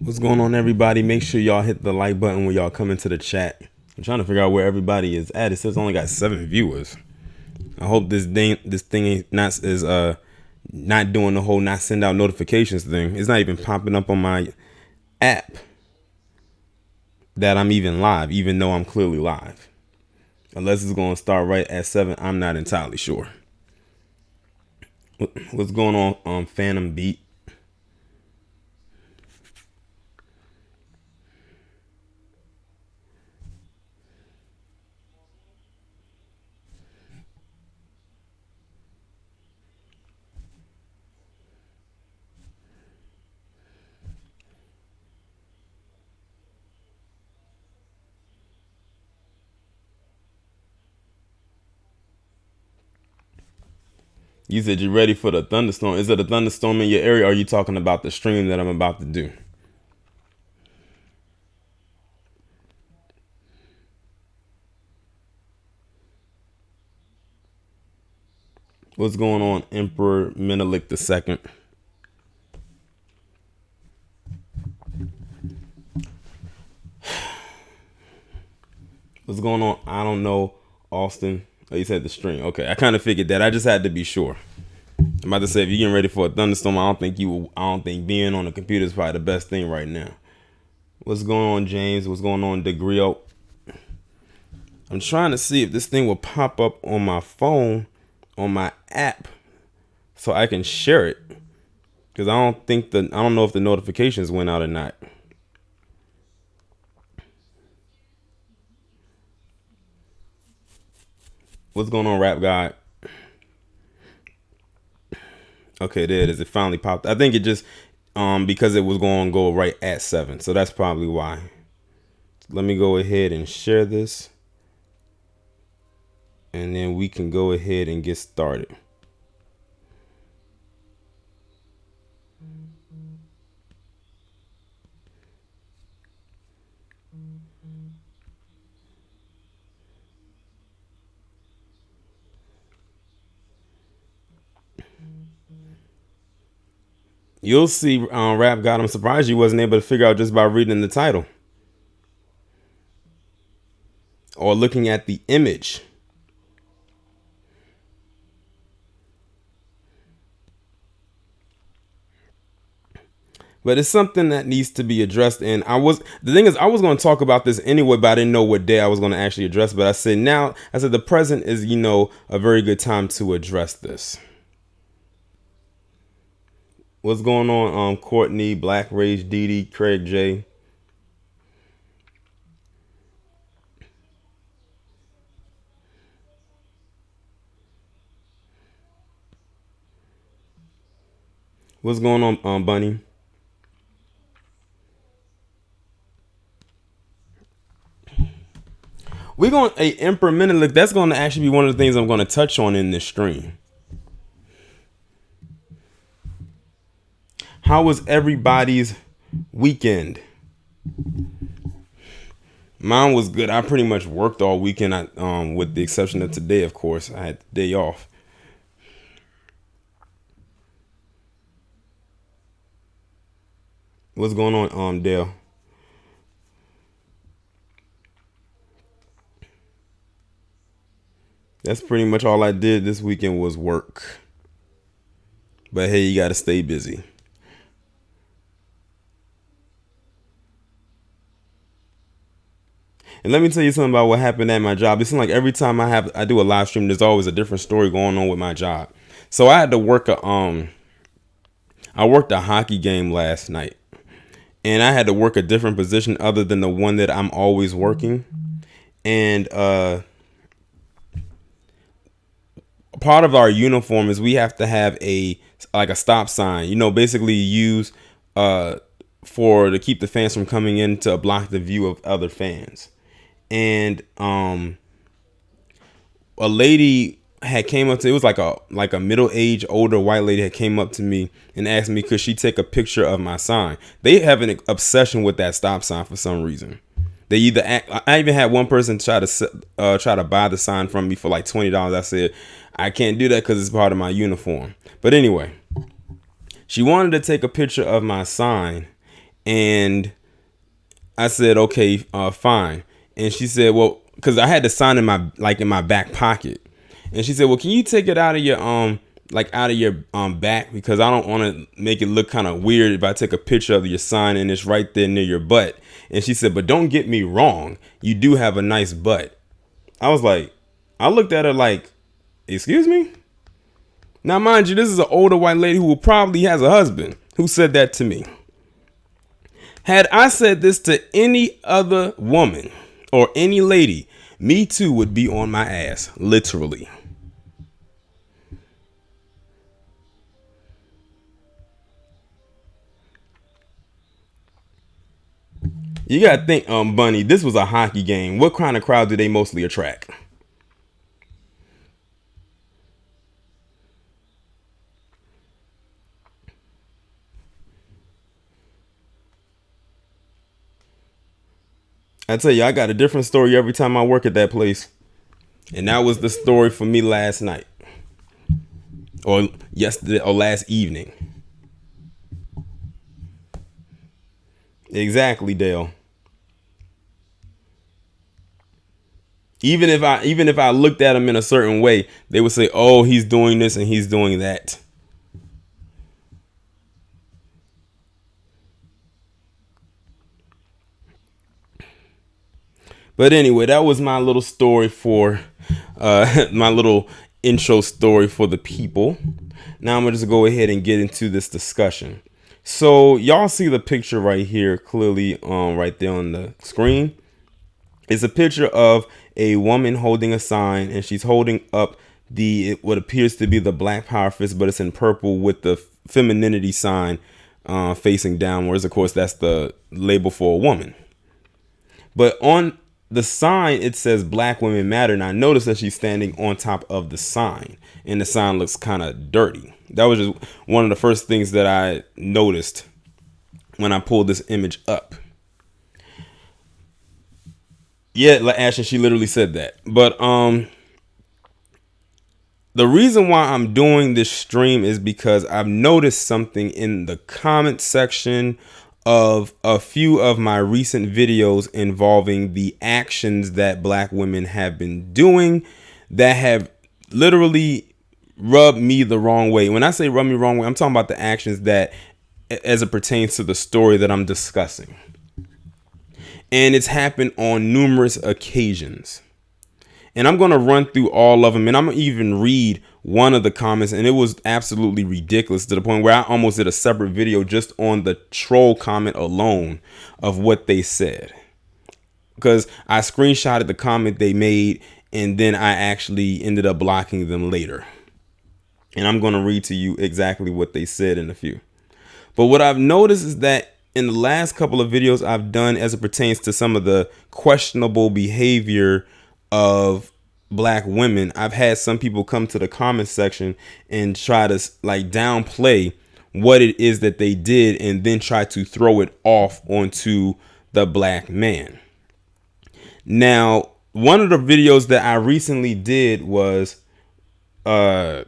What's going on, everybody? Make sure y'all hit the like button when y'all come into the chat. I'm trying to figure out where everybody is at. It says only got 7 viewers. I hope this thing ain't not is not doing the whole not send out notifications thing. It's not even popping up on my app that I'm even live, even though I'm clearly live. Unless it's going to start right at 7, I'm not entirely sure. What's going on, Phantom Beat? You said you're ready for the thunderstorm. Is it a thunderstorm in your area, or are you talking about the stream that I'm about to do? What's going on, Emperor Menelik II? What's going on? I don't know, Austin. Oh, you said the stream. Okay, I kind of figured that. I just had to be sure. I'm about to say, if you're getting ready for a thunderstorm, I don't think being on the computer is probably the best thing right now. What's going on, James? What's going on, Degrio? I'm trying to see if this thing will pop up on my phone, on my app, so I can share it. Because I don't know if the notifications went out or not. What's going on, Rap God? Okay, there it is. It finally popped. I think it just because it was going to go right at 7. So that's probably why. Let me go ahead and share this. And then we can go ahead and get started. You'll see, Rap God. I'm surprised you wasn't able to figure out just by reading the title or looking at the image. But it's something that needs to be addressed. And I was going to talk about this anyway, but I didn't know what day I was going to actually address. But I said the present is, a very good time to address this. What's going on, Courtney, Black Rage, Dee, Craig J? What's going on, Bunny? We're going Emperor Menelik. That's going to actually be one of the things I'm going to touch on in this stream. How was everybody's weekend? Mine was good. I pretty much worked all weekend, with the exception of today, of course. I had the day off. What's going on, Dale? That's pretty much all I did this weekend was work. But hey, you got to stay busy. And let me tell you something about what happened at my job. It seems like every time I do a live stream, there's always a different story going on with my job. So I had to work I worked a hockey game last night, and I had to work a different position other than the one that I'm always working. And part of our uniform is we have to have a stop sign. Basically use to keep the fans from coming in to block the view of other fans. And a lady had came up to, it was like a middle-aged older white lady had came up to me and asked me could she take a picture of my sign. They have an obsession with that stop sign for some reason. They either I even had one person try to buy the sign from me for like $20. I said I can't do that because it's part of my uniform. But anyway, she wanted to take a picture of my sign, And I said, okay, fine. And she said, well, because I had the sign in my back pocket. And she said, well, can you take it out of your back, because I don't want to make it look kind of weird if I take a picture of your sign and it's right there near your butt. And she said, but don't get me wrong, you do have a nice butt. I was like, I looked at her like, excuse me? Now, mind you, this is an older white lady who probably has a husband who said that to me. Had I said this to any other woman or any lady, me too would be on my ass, literally. You gotta think, Bunny, this was a hockey game. What kind of crowd do they mostly attract? I tell you, I got a different story every time I work at that place. And that was the story for me last night. Or yesterday, or last evening. Exactly, Dale. Even if I looked at him in a certain way, they would say, "Oh, he's doing this and he's doing that." But anyway, that was my little story for my little intro story for the people. Now I'm gonna just go ahead and get into this discussion. So y'all see the picture right here clearly, right there on the screen. It's a picture of a woman holding a sign, and she's holding up what appears to be the Black Power fist, but it's in purple with the femininity sign facing downwards. Of course, that's the label for a woman. But on the sign, it says Black Women Matter. And I noticed that she's standing on top of the sign, and the sign looks kind of dirty. That was just one of the first things that I noticed when I pulled this image up. Yeah, Ashley, she literally said that. But the reason why I'm doing this stream is because I've noticed something in the comment section of a few of my recent videos involving the actions that Black women have been doing that have literally rubbed me the wrong way. When I say rub me the wrong way, I'm talking about the actions that, as it pertains to the story that I'm discussing. And it's happened on numerous occasions. And I'm going to run through all of them. And I'm going to even read one of the comments. And it was absolutely ridiculous, to the point where I almost did a separate video just on the troll comment alone of what they said. Because I screenshotted the comment they made, and then I actually ended up blocking them later. And I'm going to read to you exactly what they said in a few. But what I've noticed is that in the last couple of videos I've done, as it pertains to some of the questionable behavior of Black women, I've had some people come to the comment section and try to like downplay what it is that they did, and then try to throw it off onto the Black man. Now, one of the videos that I recently did was about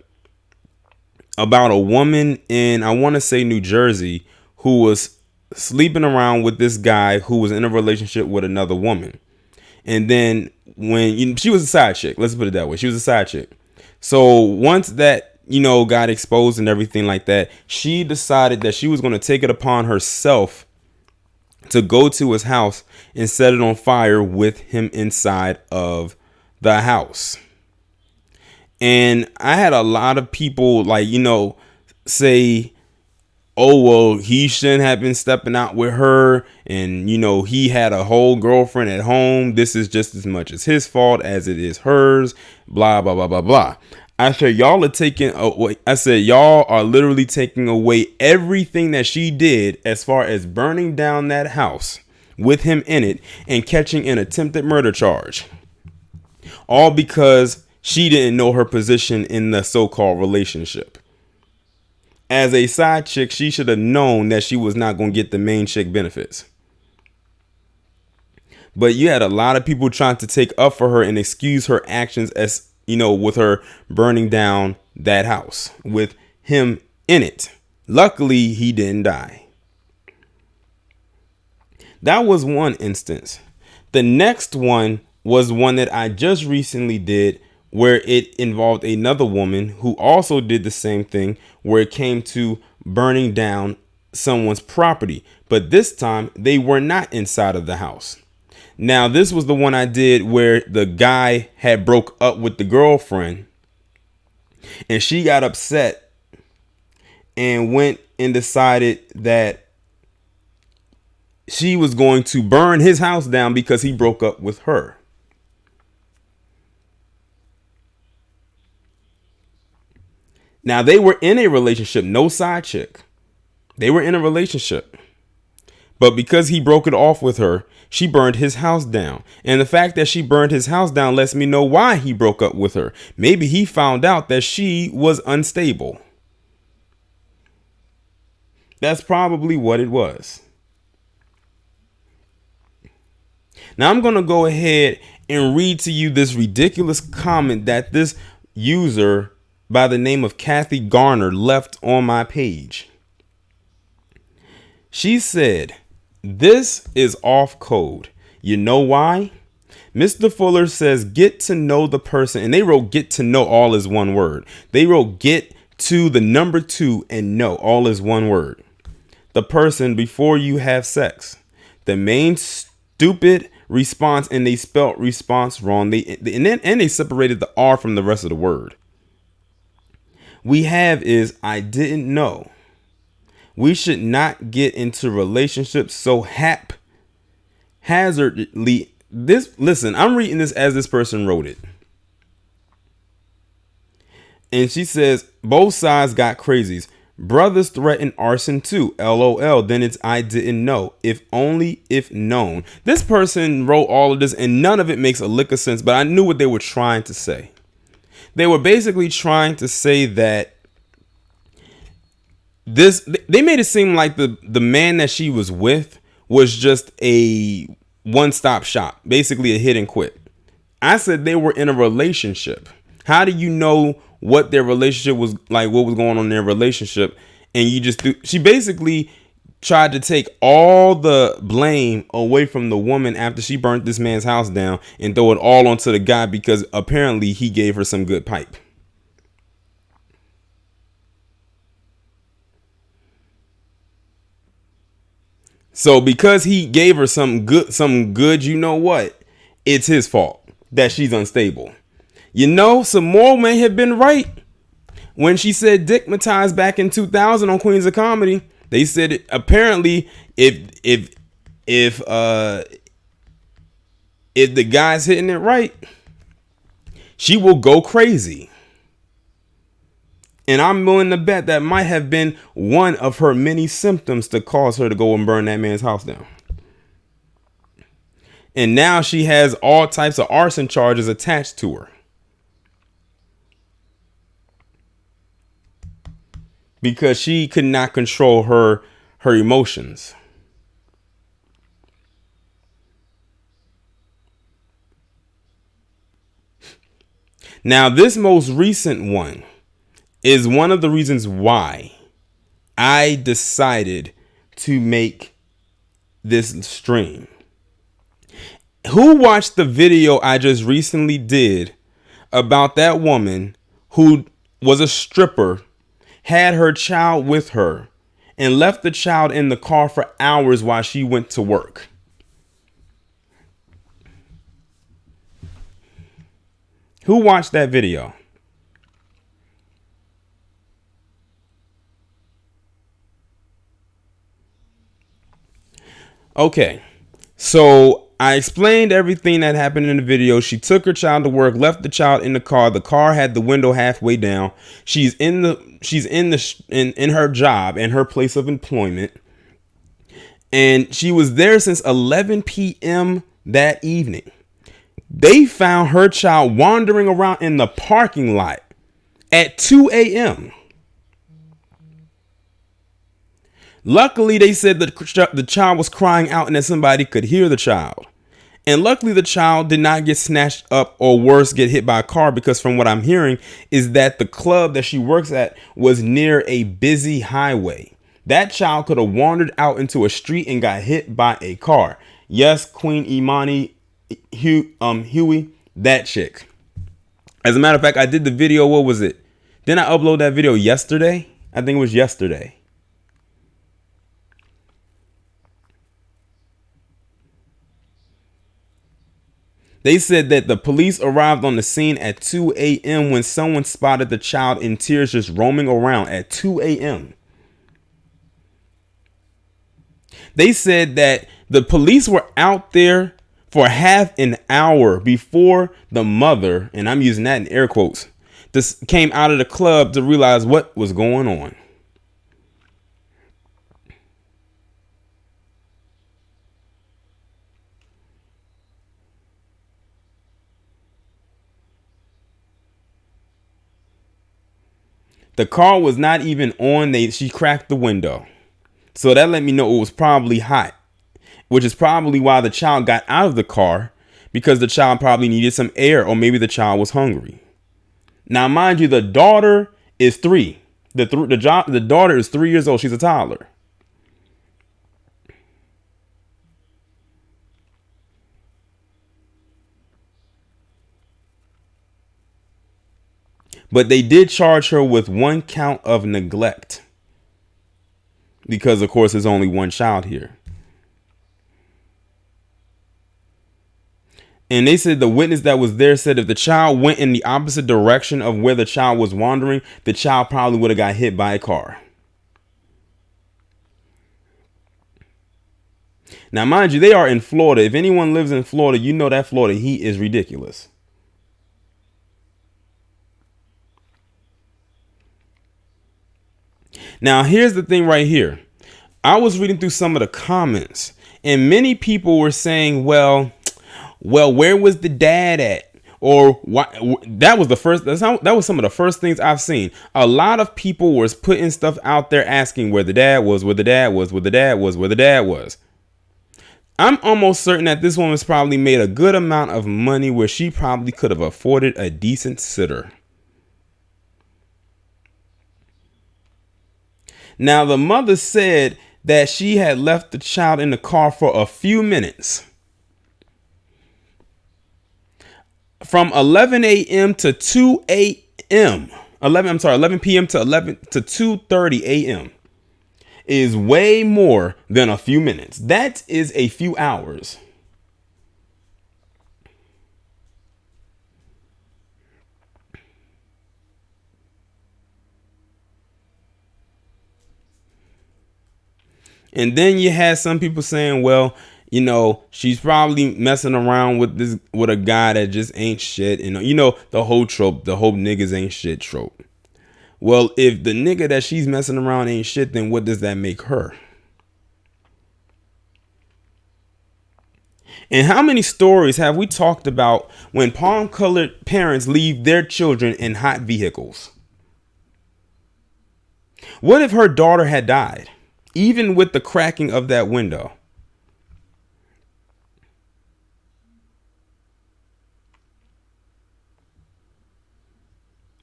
a woman in, I want to say, New Jersey, who was sleeping around with this guy who was in a relationship with another woman. And then when she was a side chick, let's put it that way. She was a side chick. So once that, got exposed and everything like that, she decided that she was going to take it upon herself to go to his house and set it on fire with him inside of the house. And I had a lot of people say, oh, well, he shouldn't have been stepping out with her. And, he had a whole girlfriend at home. This is just as much as his fault as it is hers. Blah, blah, blah, blah, blah. I said, y'all are literally taking away everything that she did as far as burning down that house with him in it and catching an attempted murder charge. All because she didn't know her position in the so-called relationship. As a side chick, she should have known that she was not going to get the main chick benefits. But you had a lot of people trying to take up for her and excuse her actions as, with her burning down that house with him in it. Luckily, he didn't die. That was one instance. The next one was one that I just recently did, where it involved another woman who also did the same thing, where it came to burning down someone's property. But this time they were not inside of the house. Now, this was the one I did where the guy had broke up with the girlfriend and she got upset and went and decided that she was going to burn his house down because he broke up with her. Now, they were in a relationship, no side chick. They were in a relationship. But because he broke it off with her, she burned his house down. And the fact that she burned his house down lets me know why he broke up with her. Maybe he found out that she was unstable. That's probably what it was. Now I'm going to go ahead and read to you this ridiculous comment that this user by the name of Kathy Garner left on my page. She said, "This is off code. You know why? Mr. Fuller says get to know the person." And they wrote get to know all is one word. They wrote get to the number 2 and know all is one word. The person before you have sex. The main stupid response, and they spelt response wrong. They separated the R from the rest of the word. We have is I didn't know. We should not get into relationships so haphazardly. Listen, I'm reading this as this person wrote it. And she says, both sides got crazies. Brothers threaten arson too. LOL. Then it's I didn't know. If only if known. This person wrote all of this and none of it makes a lick of sense, but I knew what they were trying to say. They were basically trying to say that they made it seem like the man that she was with was just a one-stop shop, basically a hit and quit. I said they were in a relationship. How do you know what their relationship was like, what was going on in their relationship? And she basically tried to take all the blame away from the woman after she burnt this man's house down and throw it all onto the guy because apparently he gave her some good pipe. So because he gave her some good, you know what? It's his fault that she's unstable. You know, some more may have been right when she said dickmatized back in 2000 on Queens of Comedy. They said it, apparently if the guy's hitting it right, she will go crazy. And I'm willing to bet that might have been one of her many symptoms to cause her to go and burn that man's house down. And now she has all types of arson charges attached to her. Because she could not control her emotions. Now, this most recent one is one of the reasons why I decided to make this stream. Who watched the video I just recently did about that woman who was a stripper, had her child with her, and left the child in the car for hours while she went to work? Who watched that video? Okay, so I explained everything that happened in the video. She took her child to work, left the child in the car. The car had the window halfway down. She's in her job and her place of employment. And she was there since 11 p.m. that evening. They found her child wandering around in the parking lot at 2 a.m. Luckily, they said that the child was crying out and that somebody could hear the child. And luckily, the child did not get snatched up or worse, get hit by a car, because from what I'm hearing is that the club that she works at was near a busy highway. That child could have wandered out into a street and got hit by a car. Yes, Queen Imani Huey, that chick. As a matter of fact, I did the video. What was it? Didn't I upload that video yesterday? I think it was yesterday. They said that the police arrived on the scene at 2 a.m. when someone spotted the child in tears just roaming around at 2 a.m. They said that the police were out there for half an hour before the mother, and I'm using that in air quotes, just came out of the club to realize what was going on. The car was not even on. She cracked the window. So that let me know it was probably hot, which is probably why the child got out of the car, because the child probably needed some air, or maybe the child was hungry. Now, mind you, the daughter is 3. The daughter is 3 years old. She's a toddler. But they did charge her with 1 count of neglect, because, of course, there's only 1 child here. And they said the witness that was there said if the child went in the opposite direction of where the child was wandering, the child probably would have got hit by a car. Now, mind you, they are in Florida. If anyone lives in Florida, you know that Florida heat is ridiculous. Now, here's the thing right here. I was reading through some of the comments, and many people were saying, well, where was the dad at? Or why? That was some of the first things I've seen. A lot of people was putting stuff out there asking where the dad was, where the dad was, where the dad was, where the dad was. I'm almost certain that this woman's probably made a good amount of money where she probably could have afforded a decent sitter. Now, the mother said that she had left the child in the car for a few minutes. From 11 a.m. to 2 a.m. 11 p.m. to 2:30 a.m. is way more than a few minutes. That is a few hours. And then you had some people saying, well, she's probably messing around with a guy that just ain't shit. And the whole trope, the whole niggas ain't shit trope. Well, if the nigga that she's messing around ain't shit, then what does that make her? And how many stories have we talked about when palm-colored parents leave their children in hot vehicles? What if her daughter had died, even with the cracking of that window?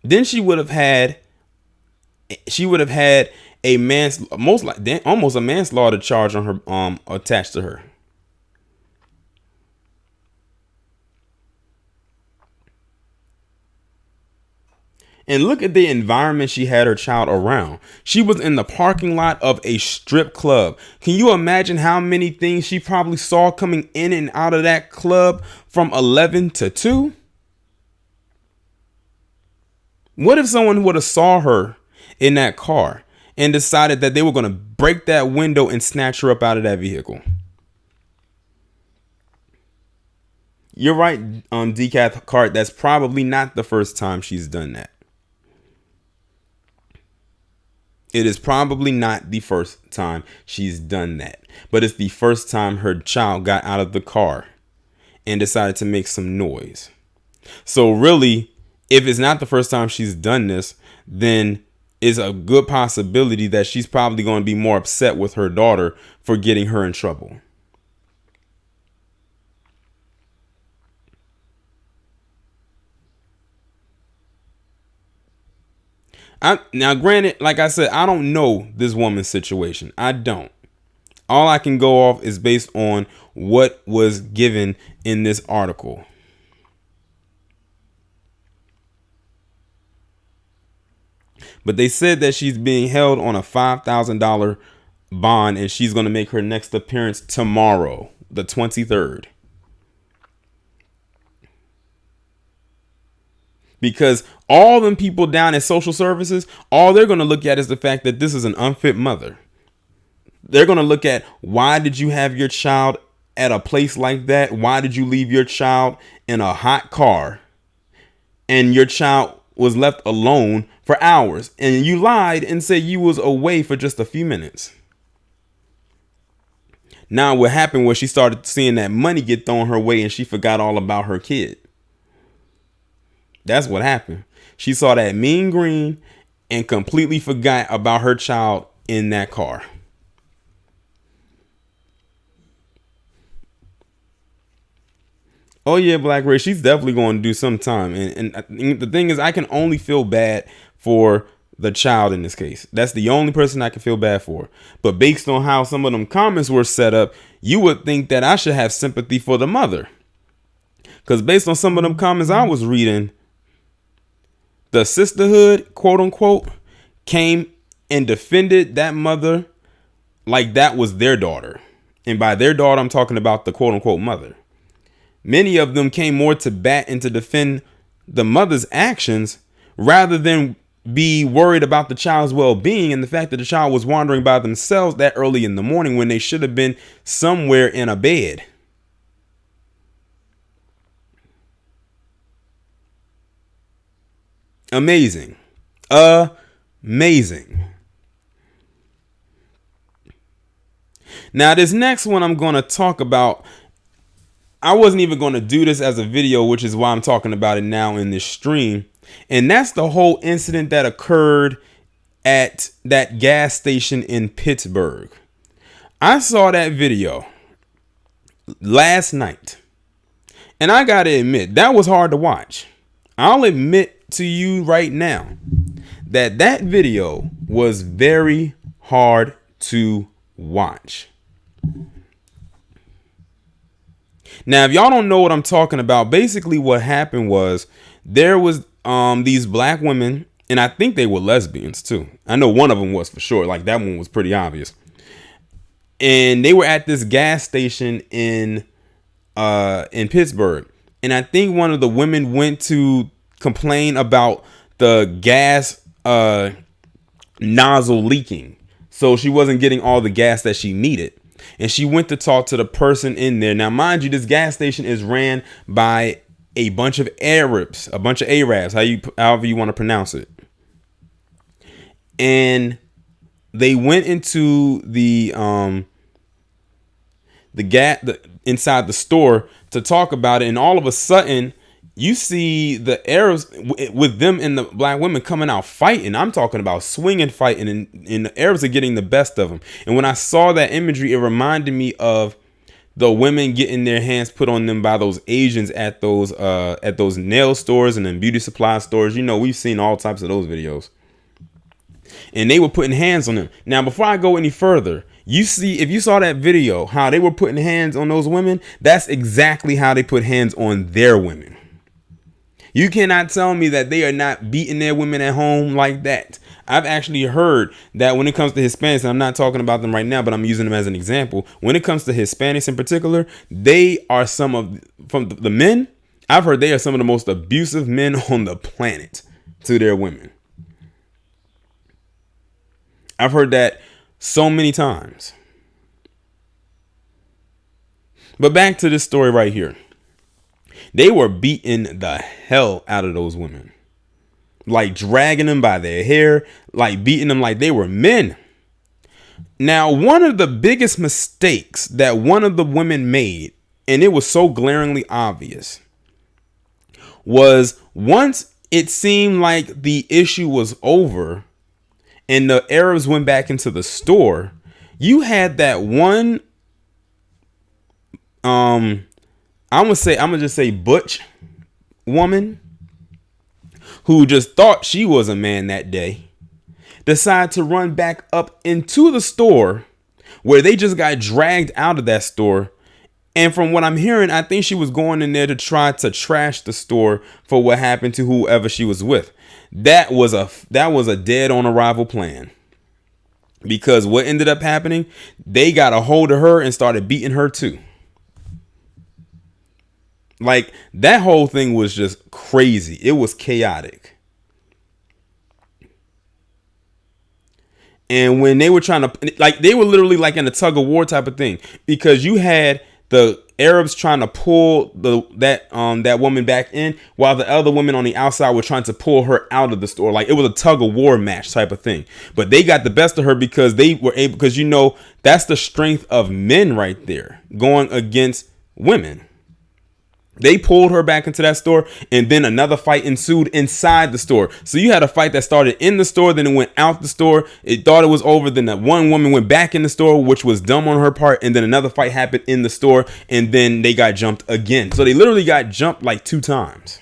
Then she would have had a almost a manslaughter charge on her attached to her. And look at the environment she had her child around. She was in the parking lot of a strip club. Can you imagine how many things she probably saw coming in and out of that club from 11 to 2? What if someone would have saw her in that car and decided that they were going to break that window and snatch her up out of that vehicle? You're right, Decaf Cart. That's probably not the first time she's done that. It is probably not the first time she's done that, but it's the first time her child got out of the car and decided to make some noise. So really, if it's not the first time she's done this, then it's a good possibility that she's probably going to be more upset with her daughter for getting her in trouble. Now, granted, like I said, I don't know this woman's situation. I don't. All I can go off is based on what was given in this article. But they said that she's being held on a $5,000 bond and she's going to make her next appearance tomorrow, the 23rd. Because all them people down at social services, all they're going to look at is the fact that this is an unfit mother. They're going to look at, why did you have your child at a place like that? Why did you leave your child in a hot car and your child was left alone for hours? And you lied and said you was away for just a few minutes. Now what happened was she started seeing that money get thrown her way and she forgot all about her kid. That's what happened. She saw that mean green and completely forgot about her child in that car. Oh yeah, Black Ray, she's definitely going to do some time. And the thing is, I can only feel bad for the child in this case. That's the only person I can feel bad for. But based on how some of them comments were set up, you would think that I should have sympathy for the mother. Because based on some of them comments I was reading, the sisterhood, quote unquote, came and defended that mother like that was their daughter. And by their daughter, I'm talking about the quote unquote mother. Many of them came more to bat and to defend the mother's actions rather than be worried about the child's well-being and the fact that the child was wandering by themselves that early in the morning when they should have been somewhere in a bed. Amazing. Amazing. Now, this next one I'm going to talk about, I wasn't even going to do this as a video, which is why I'm talking about it now in this stream. And that's the whole incident that occurred at that gas station in Pittsburgh. I saw that video last night. And I got to admit, that was hard to watch. I'll admit to you right now that that video was very hard to watch. Now, if y'all don't know what I'm talking about, basically what happened was there was these black women, and I think they were lesbians too. I know one of them was for sure. Like, that one was pretty obvious. And they were at this gas station in Pittsburgh. And I think one of the women went to complain about the gas nozzle leaking. So she wasn't getting all the gas that she needed. And she went to talk to the person in there. Now, mind you, this gas station is ran by a bunch of Arabs, a bunch of Arabs, however you want to pronounce it. And they went into the inside the store to talk about it. And all of a sudden, you see the Arabs with them and the black women coming out fighting. I'm talking about swinging, fighting, and the Arabs are getting the best of them. And when I saw that imagery, it reminded me of the women getting their hands put on them by those Asians at those nail stores and then beauty supply stores. You know, we've seen all types of those videos. And they were putting hands on them. Now, before I go any further, if you saw that video, how they were putting hands on those women, that's exactly how they put hands on their women. You cannot tell me that they are not beating their women at home like that. I've actually heard that when it comes to Hispanics, and I'm not talking about them right now, but I'm using them as an example. When it comes to Hispanics in particular, they are from the men. I've heard they are some of the most abusive men on the planet to their women. I've heard that so many times. But back to this story right here. They were beating the hell out of those women. Like dragging them by their hair, like beating them like they were men. Now, one of the biggest mistakes that one of the women made, and it was so glaringly obvious, was once it seemed like the issue was over and the Arabs went back into the store, you had that one, I'm gonna just say butch woman who just thought she was a man that day. decide to run back up into the store where they just got dragged out of that store. And from what I'm hearing, I think she was going in there to try to trash the store for what happened to whoever she was with. That was a dead on arrival plan. Because what ended up happening, they got a hold of her and started beating her too. Like, that whole thing was just crazy. It was chaotic. And when they were trying to, like, they were literally like in a tug of war type of thing, because you had the Arabs trying to pull that woman back in, while the other women on the outside were trying to pull her out of the store. Like, it was a tug of war match type of thing. But they got the best of her because they were able, because, you know, that's the strength of men right there going against women. They pulled her back into that store, and then another fight ensued inside the store. So you had a fight that started in the store, then it went out the store. It thought it was over. Then that one woman went back in the store, which was dumb on her part. And then another fight happened in the store, and then they got jumped again. So they literally got jumped like 2 times.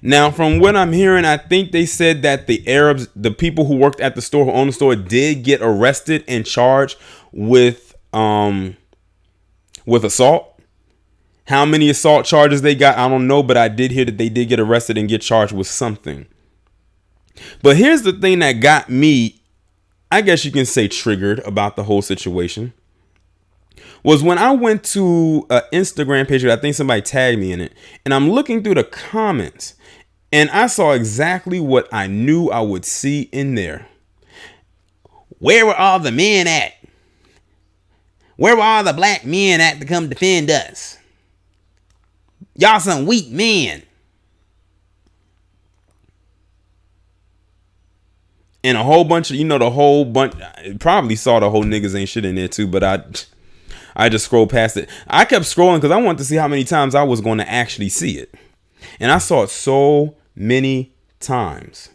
Now, from what I'm hearing, I think they said that the Arabs, the people who worked at the store, who owned the store, did get arrested and charged with assault. How many assault charges they got, I don't know, but I did hear that they did get arrested and get charged with something. But here's the thing that got me, I guess you can say, triggered about the whole situation, was when I went to an Instagram page, I think somebody tagged me in it, and I'm looking through the comments, and I saw exactly what I knew I would see in there. Where were all the men at? Where were all the black men at to come defend us? Y'all some weak men. And a whole bunch of, probably saw the whole niggas ain't shit in there too, but I just scrolled past it. I kept scrolling because I wanted to see how many times I was going to actually see it. And I saw it so many times.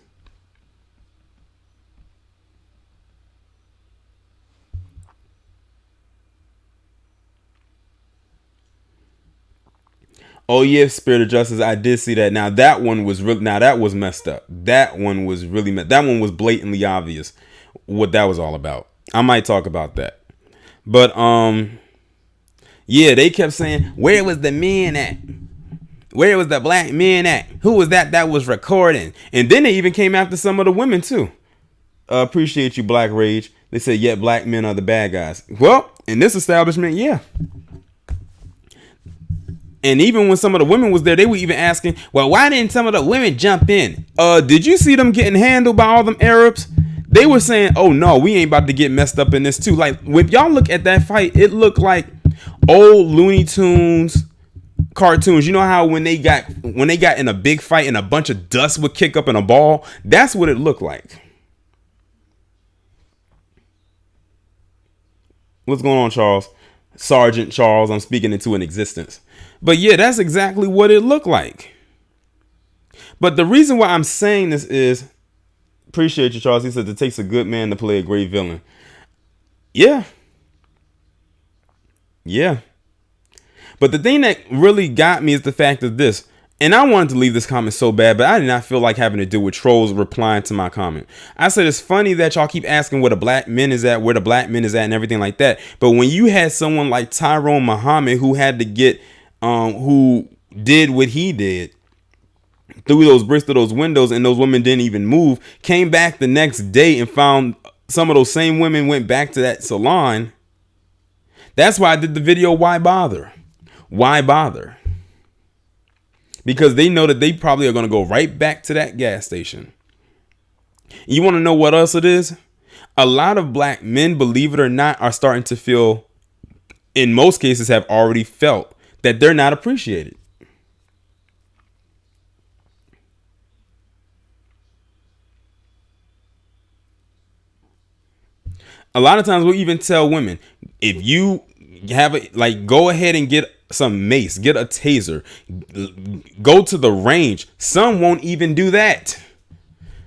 Oh yeah, Spirit of Justice. I did see that. Now that one was that was messed up. That one was really that one was blatantly obvious what that was all about. I might talk about that. But yeah, they kept saying, where was the men at? Where was the black men at? Who was that was recording? And then they even came after some of the women too. Appreciate you, Black Rage. They said, yeah, black men are the bad guys. Well, in this establishment, yeah. And even when some of the women was there, they were even asking, well, why didn't some of the women jump in? Did you see them getting handled by all them Arabs? They were saying, oh no, we ain't about to get messed up in this too. Like, when y'all look at that fight, it looked like old Looney Tunes cartoons. You know how when they got in a big fight and a bunch of dust would kick up in a ball? That's what it looked like. What's going on, Charles? Sergeant Charles, I'm speaking into an existence. But yeah, that's exactly what it looked like. But the reason why I'm saying this is, appreciate you, Charles. He said it takes a good man to play a great villain. Yeah. Yeah. But the thing that really got me is the fact of this. And I wanted to leave this comment so bad, but I did not feel like having to deal with trolls replying to my comment. I said, it's funny that y'all keep asking where the black men is at, and everything like that. But when you had someone like Tyrone Muhammad who had to get, who did what he did, threw those bricks to those windows, and those women didn't even move, came back the next day and found some of those same women went back to that salon. That's why I did the video, Why Bother? Why bother? Because they know that they probably are going to go right back to that gas station. You want to know what else it is? A lot of black men, believe it or not, are starting to feel, in most cases have already felt, that they're not appreciated. A lot of times we'll even tell women, if you have it, like, go ahead and get some mace, get a taser, go to the range. Some won't even do that.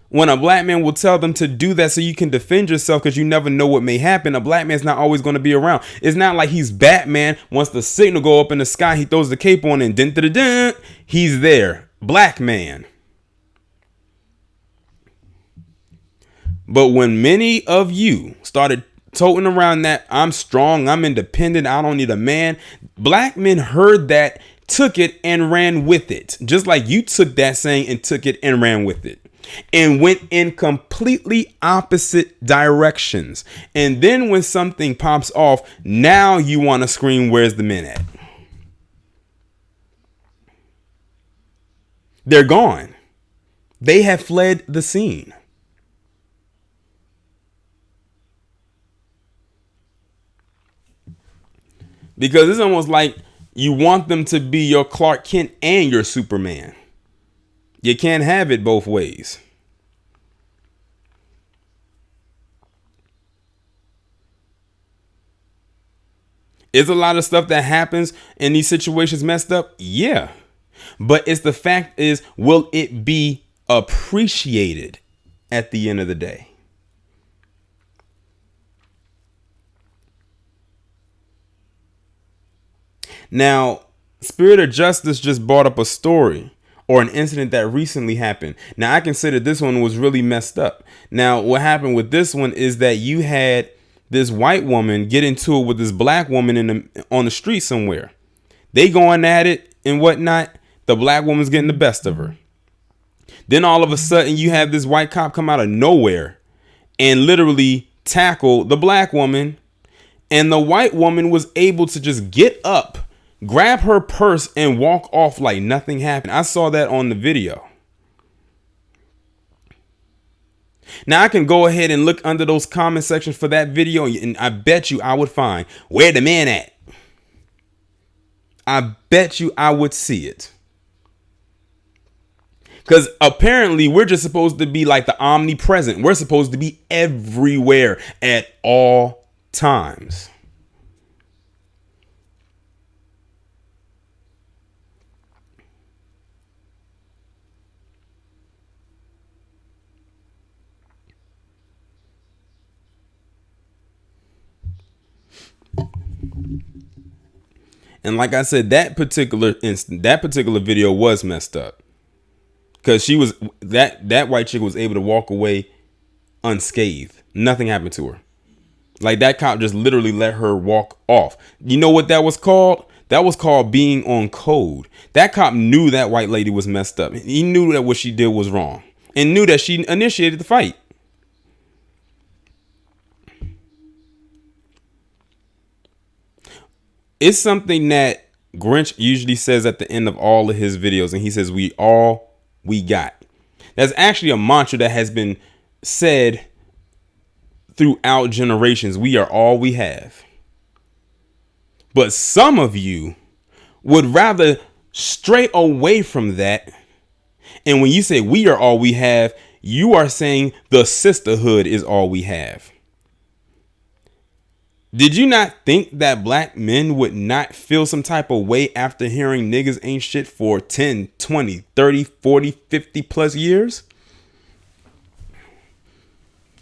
When a black man will tell them to do that so you can defend yourself, because you never know what may happen. A black man's not always going to be around. It's not like he's Batman. Once the signal go up in the sky, he throws the cape on and dun, dun, dun, dun, he's there. black man. But when many of you started toting around that I'm strong, I'm independent, I don't need a man, black men heard that, took it, and ran with it. Just like you took that saying and took it and ran with it. And went in completely opposite directions. And then when something pops off, now you want to scream, where's the men at? They're gone. They have fled the scene. Because it's almost like you want them to be your Clark Kent and your Superman. You can't have it both ways. Is a lot of stuff that happens in these situations messed up? Yeah. But it's the fact is, will it be appreciated at the end of the day? Now, Spirit of Justice just brought up a story or an incident that recently happened. Now, I consider this one was really messed up. Now, what happened with this one is that you had this white woman get into it with this black woman on the street somewhere. They going at it and whatnot. The black woman's getting the best of her. Then all of a sudden you have this white cop come out of nowhere and literally tackle the black woman. And the white woman was able to just get up, grab her purse, and walk off like nothing happened. I saw that on the video. Now I can go ahead and look under those comment sections for that video, and I bet you I would find where the man at. I bet you I would see it. Because apparently we're just supposed to be like the omnipresent. We're supposed to be everywhere at all times. And like I said, that particular video was messed up. Because she was that white chick was able to walk away unscathed. Nothing happened to her. Like that cop just literally let her walk off. You know what that was called? That was called being on code. That cop knew that white lady was messed up. He knew that what she did was wrong and knew that she initiated the fight. It's something that Grinch usually says at the end of all of his videos, and he says, we got. That's actually a mantra that has been said throughout generations. We are all we have. But some of you would rather stray away from that. And when you say we are all we have, you are saying the sisterhood is all we have. Did you not think that black men would not feel some type of way after hearing niggas ain't shit for 10, 20, 30, 40, 50 plus years?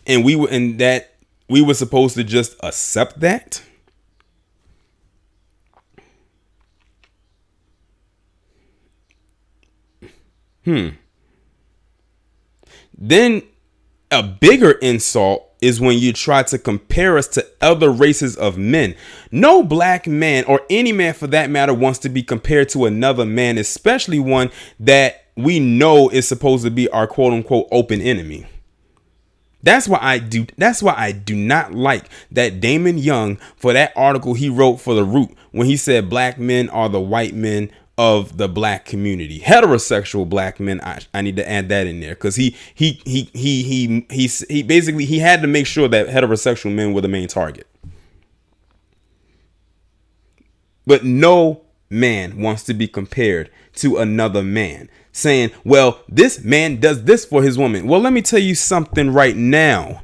And we were supposed to just accept that? Then a bigger insult is when you try to compare us to other races of men. No black man, or any man for that matter, wants to be compared to another man, especially one that we know is supposed to be our quote unquote open enemy. That's why I do not like that Damon Young for that article he wrote for The Root when he said black men are the white men of the black community. Heterosexual black men, I need to add that in there, because he basically he had to make sure that heterosexual men were the main target. But no man wants to be compared to another man, saying, well, this man does this for his woman. Well, let me tell you something right now.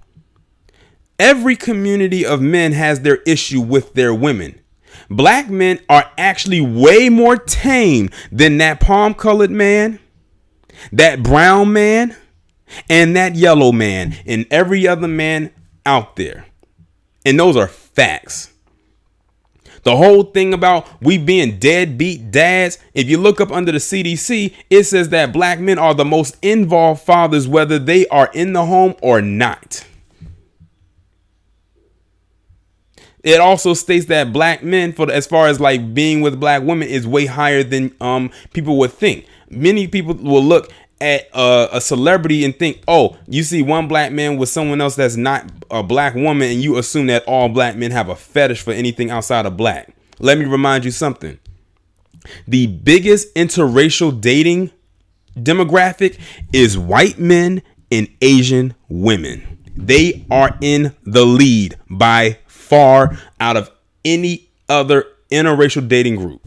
Every community of men has their issue with their women. Black men are actually way more tame than that palm colored man, that brown man, and that yellow man, and every other man out there. And those are facts. The whole thing about we being deadbeat dads, if you look up under the CDC, it says that black men are the most involved fathers, whether they are in the home or not. It also states that black men, as far as like being with black women, is way higher than people would think. Many people will look at a celebrity and think, oh, you see one black man with someone else that's not a black woman, and you assume that all black men have a fetish for anything outside of black. Let me remind you something. The biggest interracial dating demographic is white men and Asian women. They are in the lead by far out of any other interracial dating group.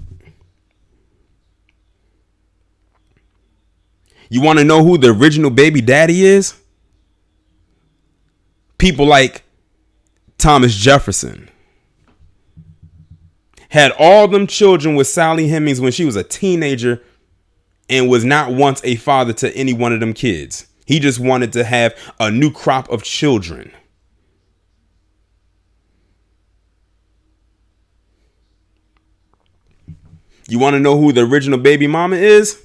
You want to know who the original baby daddy is? People like Thomas Jefferson. Had all them children with Sally Hemings when she was a teenager and was not once a father to any one of them kids. He just wanted to have a new crop of children. You want to know who the original baby mama is?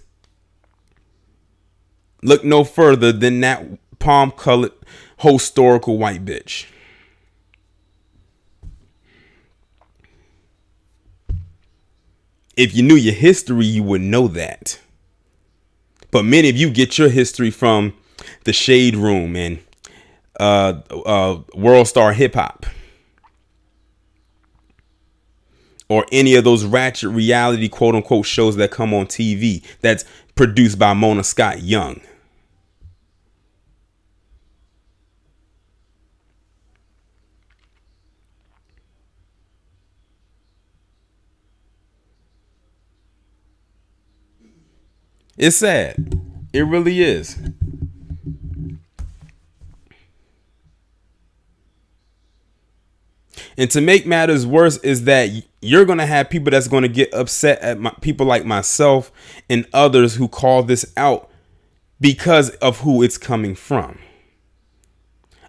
Look no further than that palm-colored historical white bitch. If you knew your history, you would know that. But many of you get your history from the Shade Room and World Star Hip Hop, or any of those ratchet reality quote unquote shows that come on TV that's produced by Mona Scott Young. It's sad. It really is. And to make matters worse is that you're going to have people that's going to get upset at people like myself and others who call this out because of who it's coming from.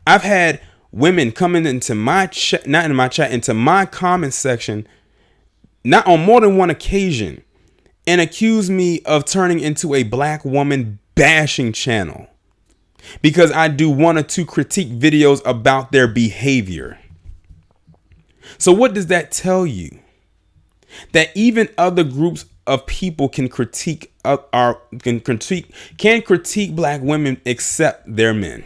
I've had women coming into my chat, not in my chat, into my comment section, not on more than one occasion, and accuse me of turning into a black woman bashing channel because I do one or two critique videos about their behavior. So what does that tell you? That even other groups of people can critique black women except their men.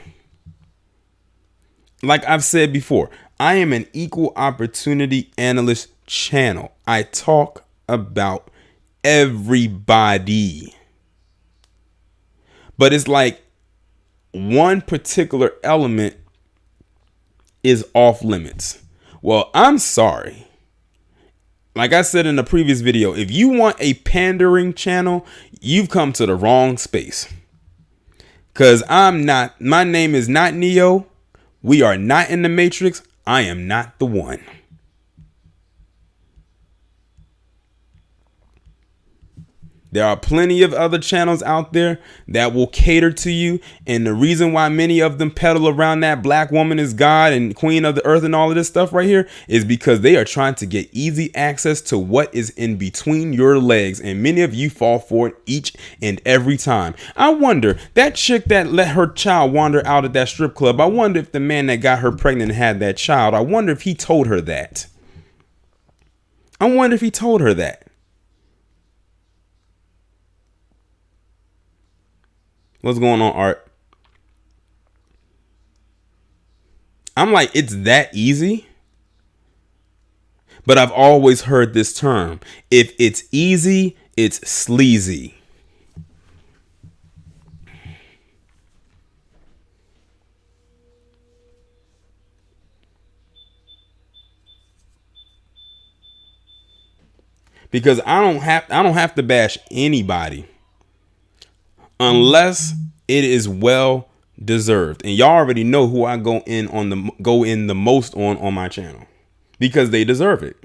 Like I've said before, I am an equal opportunity analyst channel. I talk about everybody. But it's like one particular element is off limits. Well, I'm sorry. Like I said in the previous video, if you want a pandering channel, you've come to the wrong space. Because my name is not Neo. We are not in the Matrix. I am not the one. There are plenty of other channels out there that will cater to you. And the reason why many of them peddle around that black woman is God and queen of the earth and all of this stuff right here is because they are trying to get easy access to what is in between your legs. And many of you fall for it each and every time. I wonder, that chick that let her child wander out of that strip club, I wonder if the man that got her pregnant and had that child, I wonder if he told her that. I wonder if he told her that. What's going on, Art? I'm like, it's that easy? But I've always heard this term. If it's easy, it's sleazy. Because I don't have to bash anybody unless it is well deserved. And y'all already know who I go in the most on my channel because they deserve it.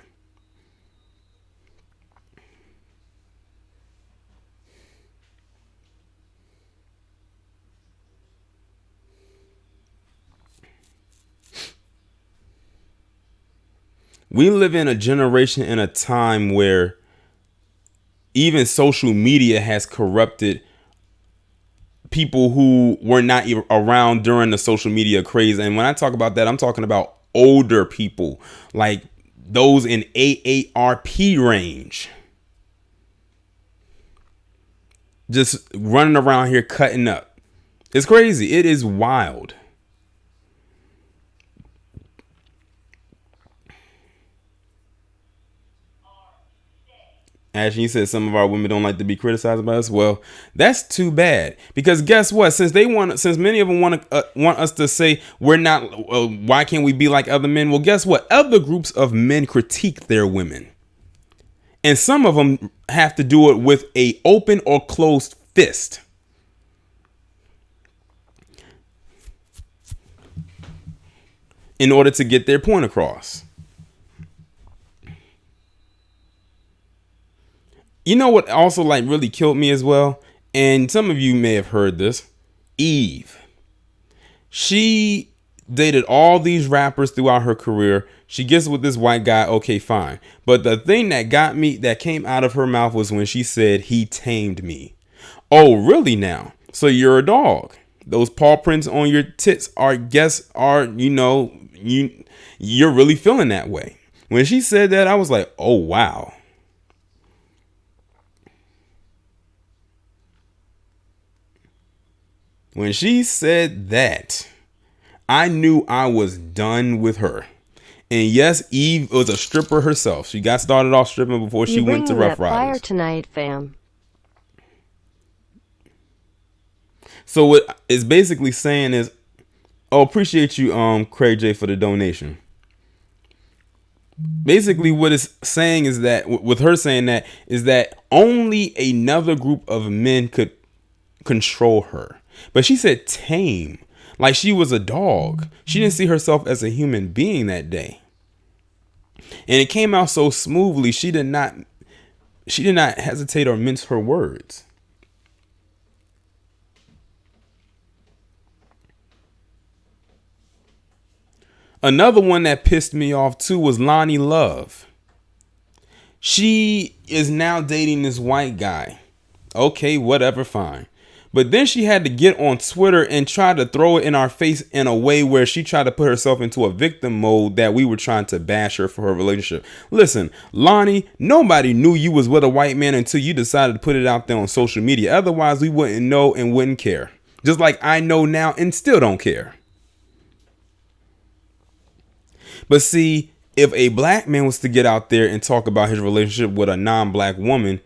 We live in a generation in a time where even social media has corrupted people who were not around during the social media craze. And when I talk about that, I'm talking about older people, like those in AARP range, just running around here cutting up. It's crazy. It is wild. Ashley, you said some of our women don't like to be criticized by us. Well, that's too bad, because guess what? Since many of them want us to say we're not, why can't we be like other men? Well, guess what? Other groups of men critique their women, and some of them have to do it with a open or closed fist. In order to get their point across. You know what also like really killed me as well? And some of you may have heard this. Eve. She dated all these rappers throughout her career. She gets with this white guy. Okay, fine. But the thing that got me, that came out of her mouth, was when she said, he tamed me. Oh, really now? So you're a dog. Those paw prints on your tits you're really feeling that way. When she said that, I was like, oh, wow. When she said that, I knew I was done with her. And yes, Eve was a stripper herself. She got started off stripping before she went to Rough Riders. Fire tonight, fam. So what it's basically saying is, oh, appreciate you, Craig J, for the donation. Basically, what it's saying is that, with her saying that, is that only another group of men could control her. But she said tame, like she was a dog. She didn't see herself as a human being that day. And it came out so smoothly. She did not hesitate or mince her words. Another one that pissed me off too was Lonnie Love. She is now dating this white guy. Okay, whatever, fine. But then she had to get on Twitter and try to throw it in our face in a way where she tried to put herself into a victim mode that we were trying to bash her for her relationship. Listen, Lonnie, nobody knew you was with a white man until you decided to put it out there on social media. Otherwise, we wouldn't know and wouldn't care. Just like I know now and still don't care. But see, if a black man was to get out there and talk about his relationship with a non-black woman,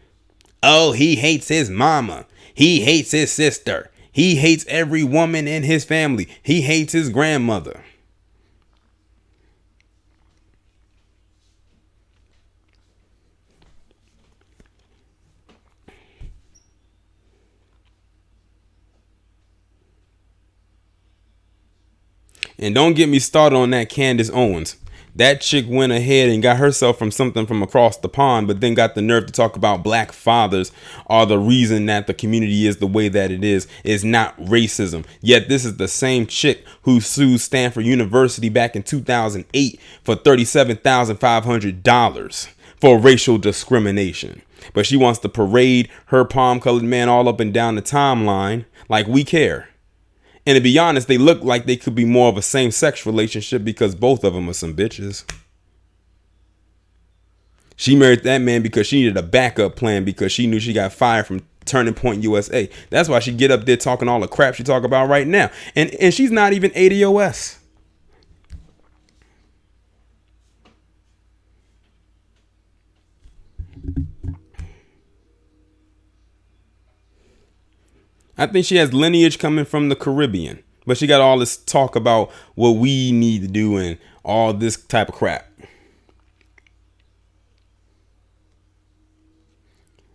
oh, he hates his mama. He hates his sister. He hates every woman in his family. He hates his grandmother. And don't get me started on that Candace Owens. That chick went ahead and got herself from something from across the pond, but then got the nerve to talk about black fathers are the reason that the community is the way that it is not racism. Yet this is the same chick who sued Stanford University back in 2008 for $37,500 for racial discrimination. But she wants to parade her palm-colored man all up and down the timeline like we care. And to be honest, they look like they could be more of a same-sex relationship because both of them are some bitches. She married that man because she needed a backup plan because she knew she got fired from Turning Point USA. That's why she get up there talking all the crap she talk about right now. And she's not even ADOS. I think she has lineage coming from the Caribbean, but she got all this talk about what we need to do and all this type of crap.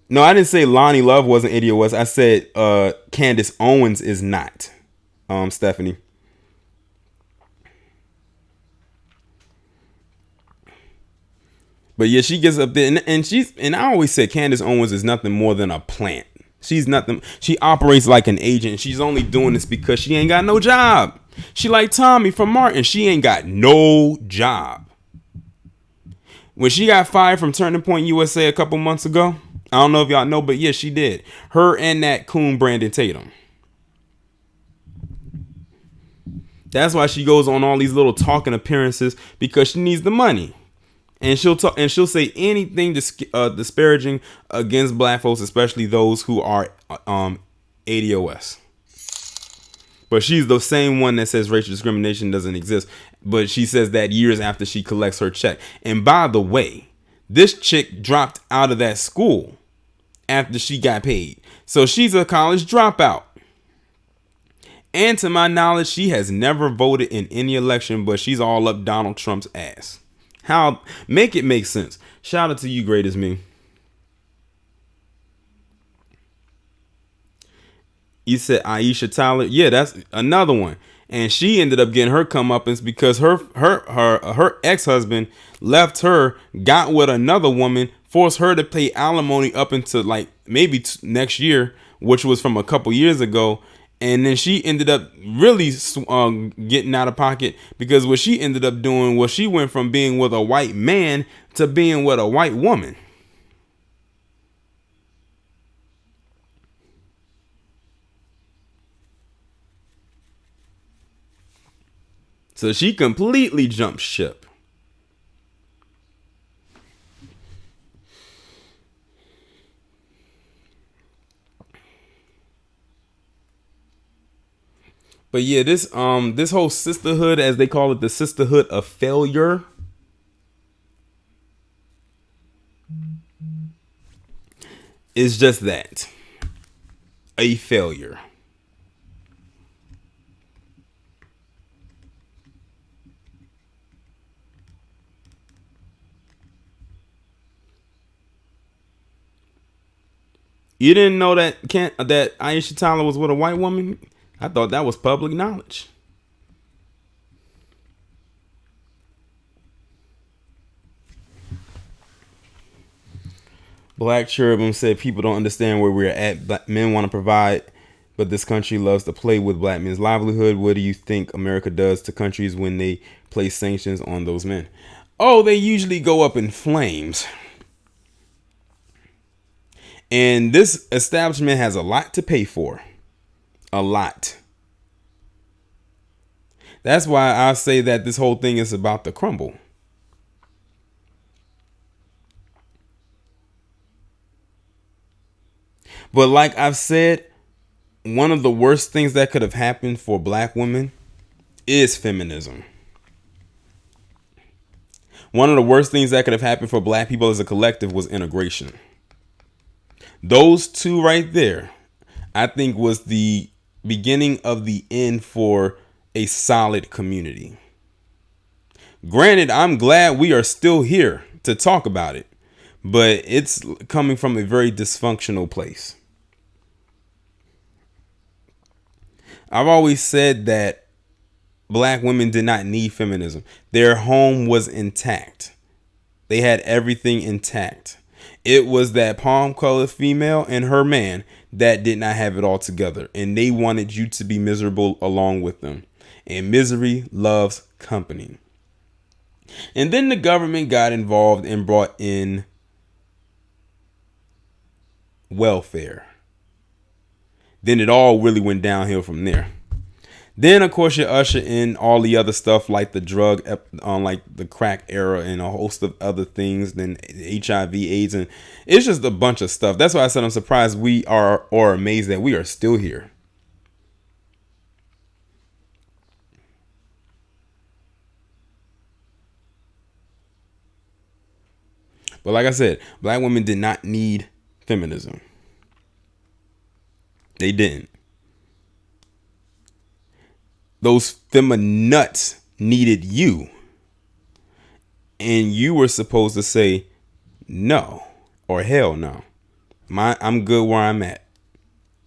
No, I didn't say Lonnie Love wasn't ADOS. I said Candace Owens is not. Stephanie. But yeah, she gets up there and I always said Candace Owens is nothing more than a plant. She's nothing. She operates like an agent. She's only doing this because she ain't got no job. She like Tommy from Martin. She ain't got no job. When she got fired from Turning Point USA a couple months ago, I don't know if y'all know, but yeah, she did. Her and that coon Brandon Tatum. That's why she goes on all these little talking appearances, because she needs the money. And she'll talk and she'll say anything disparaging against black folks, especially those who are ADOS. But she's the same one that says racial discrimination doesn't exist. But she says that years after she collects her check. And by the way, this chick dropped out of that school after she got paid. So she's a college dropout. And to my knowledge, she has never voted in any election, but she's all up Donald Trump's ass. How? Make it make sense. Shout out to you, great as me. You said Aisha Tyler. Yeah, that's another one. And she ended up getting her comeuppance because her ex-husband left her, got with another woman, forced her to pay alimony up until like maybe next year, which was from a couple years ago. And then she ended up really getting out of pocket, because what she ended up doing was she went from being with a white man to being with a white woman. So she completely jumped ship. But yeah, this whole sisterhood, as they call it, the sisterhood of failure, is just that. A failure. You didn't know that Aisha Tyler was with a white woman? I thought that was public knowledge. Black Cherubim said people don't understand where we're at. Black men want to provide, but this country loves to play with black men's livelihood. What do you think America does to countries when they place sanctions on those men? Oh, they usually go up in flames. And this establishment has a lot to pay for. A lot. That's why I say that this whole thing is about to crumble. But like I've said, one of the worst things that could have happened for black women is feminism. One of the worst things that could have happened for black people as a collective was integration. Those two right there, I think, was the beginning of the end for a solid community. Granted, I'm glad we are still here to talk about it, but it's coming from a very dysfunctional place. I've always said that black women did not need feminism. Their home was intact. They had everything intact. It was that palm-colored female and her man that did not have it all together, and they wanted you to be miserable along with them. And misery loves company. And then the government got involved and brought in welfare. Then it all really went downhill from there. Then, of course, you usher in all the other stuff like the drug, like the crack era and a host of other things, then HIV, AIDS, and it's just a bunch of stuff. That's why I said I'm surprised we are, or amazed that we are still here. But like I said, black women did not need feminism. They didn't. Those feminists needed you. And you were supposed to say no or hell no. I'm good where I'm at.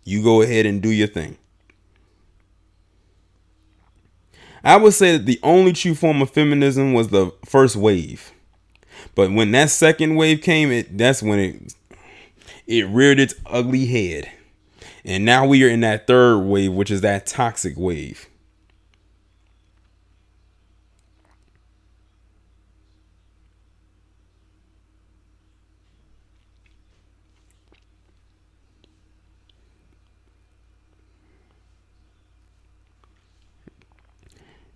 You go ahead and do your thing. I would say that the only true form of feminism was the first wave. But when that second wave came, that's when it reared its ugly head. And now we are in that third wave, which is that toxic wave.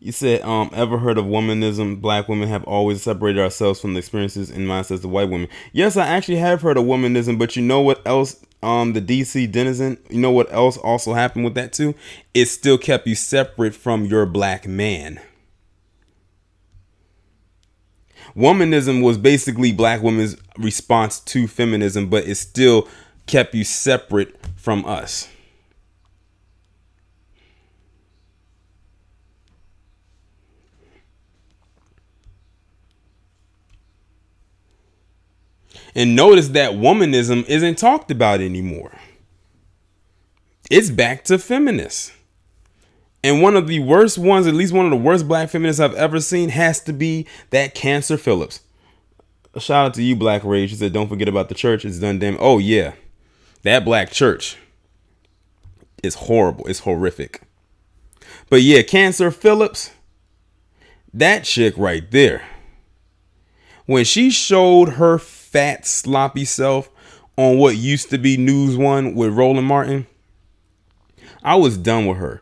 You said, ever heard of womanism? Black women have always separated ourselves from the experiences and mindsets of white women. Yes, I actually have heard of womanism, but you know what else? The DC denizen, you know what else also happened with that too? It still kept you separate from your black man. Womanism was basically black women's response to feminism, but it still kept you separate from us. And notice that womanism isn't talked about anymore. It's back to feminists. And one of the worst ones, at least one of the worst black feminists I've ever seen, has to be that Cancer Phillips. A shout out to you, Black Rage. She said, don't forget about the church. It's done damn. Oh, yeah. That black church is horrible. It's horrific. But yeah, Cancer Phillips, that chick right there. When she showed her fat, sloppy self on what used to be News One with Roland Martin, I was done with her.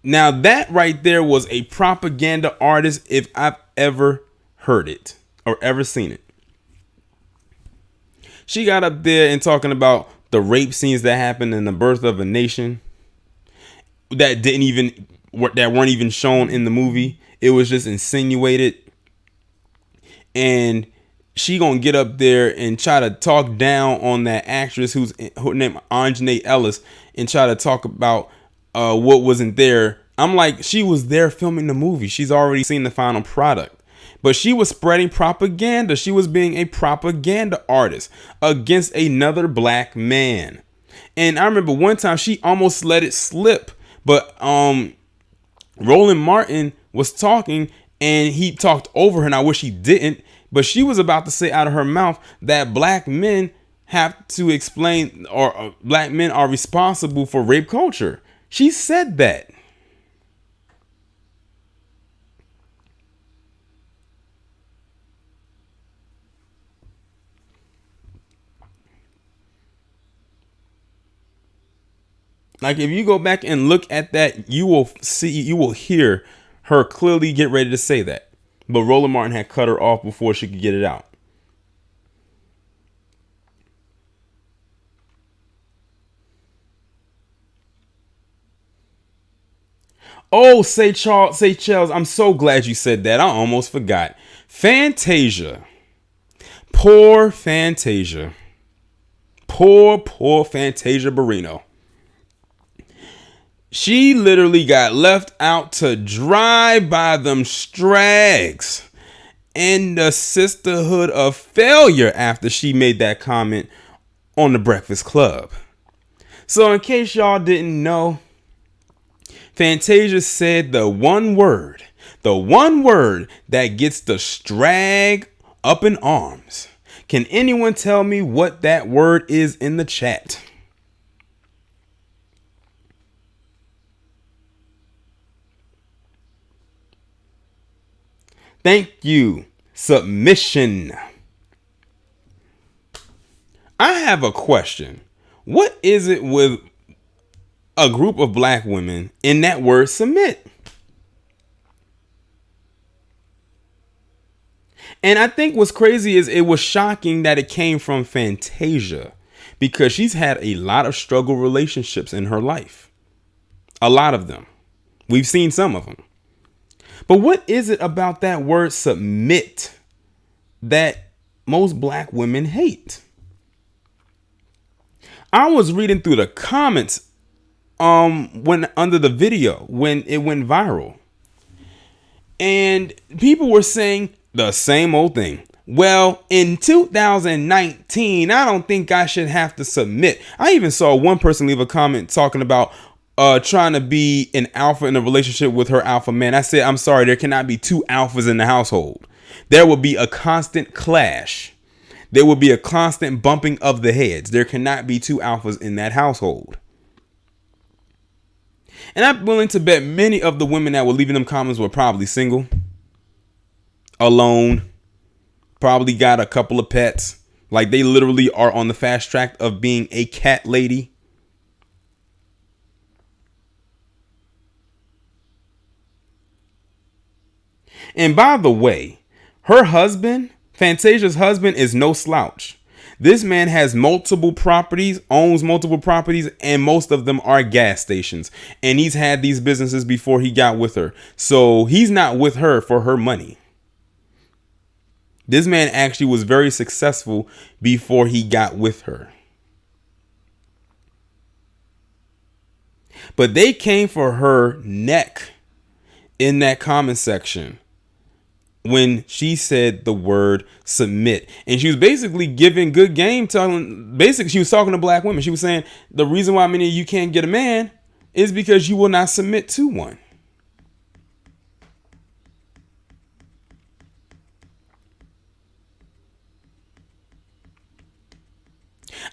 Now that right there was a propaganda artist if I've ever heard it or ever seen it. She got up there and talking about the rape scenes that happened in The Birth of a Nation that weren't even shown in the movie. It was just insinuated. And she gonna get up there and try to talk down on that actress who's her name Anjanae Ellis and try to talk about what wasn't there. I'm like, she was there filming the movie. She's already seen the final product. But she was spreading propaganda. She was being a propaganda artist against another black man. And I remember one time she almost let it slip. But Roland Martin was talking and he talked over her, and I wish he didn't. But she was about to say out of her mouth that black men have to explain, or black men are responsible for rape culture. She said that. Like, if you go back and look at that, you will hear her clearly get ready to say that. But Roland Martin had cut her off before she could get it out. Oh, say Charles, I'm so glad you said that. I almost forgot. Fantasia. Poor Fantasia. Poor Fantasia Barrino. She literally got left out to dry by them strags and the sisterhood of failure after she made that comment on the Breakfast Club. So in case y'all didn't know, Fantasia said the one word that gets the strag up in arms. Can anyone tell me what that word is in the chat? Thank you. Submission. I have a question. What is it with a group of black women in that word submit? And I think what's crazy is it was shocking that it came from Fantasia, because she's had a lot of struggle relationships in her life. A lot of them. We've seen some of them. But what is it about that word submit that most black women hate? I was reading through the comments when under the video when it went viral, and people were saying the same old thing. Well, in 2019, I don't think I should have to submit. I even saw one person leave a comment talking about trying to be an alpha in a relationship with her alpha man. I said, I'm sorry, there cannot be two alphas in the household. There will be a constant clash. There will be a constant bumping of the heads. There cannot be two alphas in that household. And I'm willing to bet many of the women that were leaving them comments were probably single, alone, probably got a couple of pets. Like, they literally are on the fast track of being a cat lady. And by the way, her husband, Fantasia's husband, is no slouch. This man has multiple properties, owns multiple properties, and most of them are gas stations. And he's had these businesses before he got with her. So he's not with her for her money. This man actually was very successful before he got with her. But they came for her neck in that comment section when she said the word submit. And she was basically giving good game, she was talking to black women. She was saying the reason why many of you can't get a man is because you will not submit to one.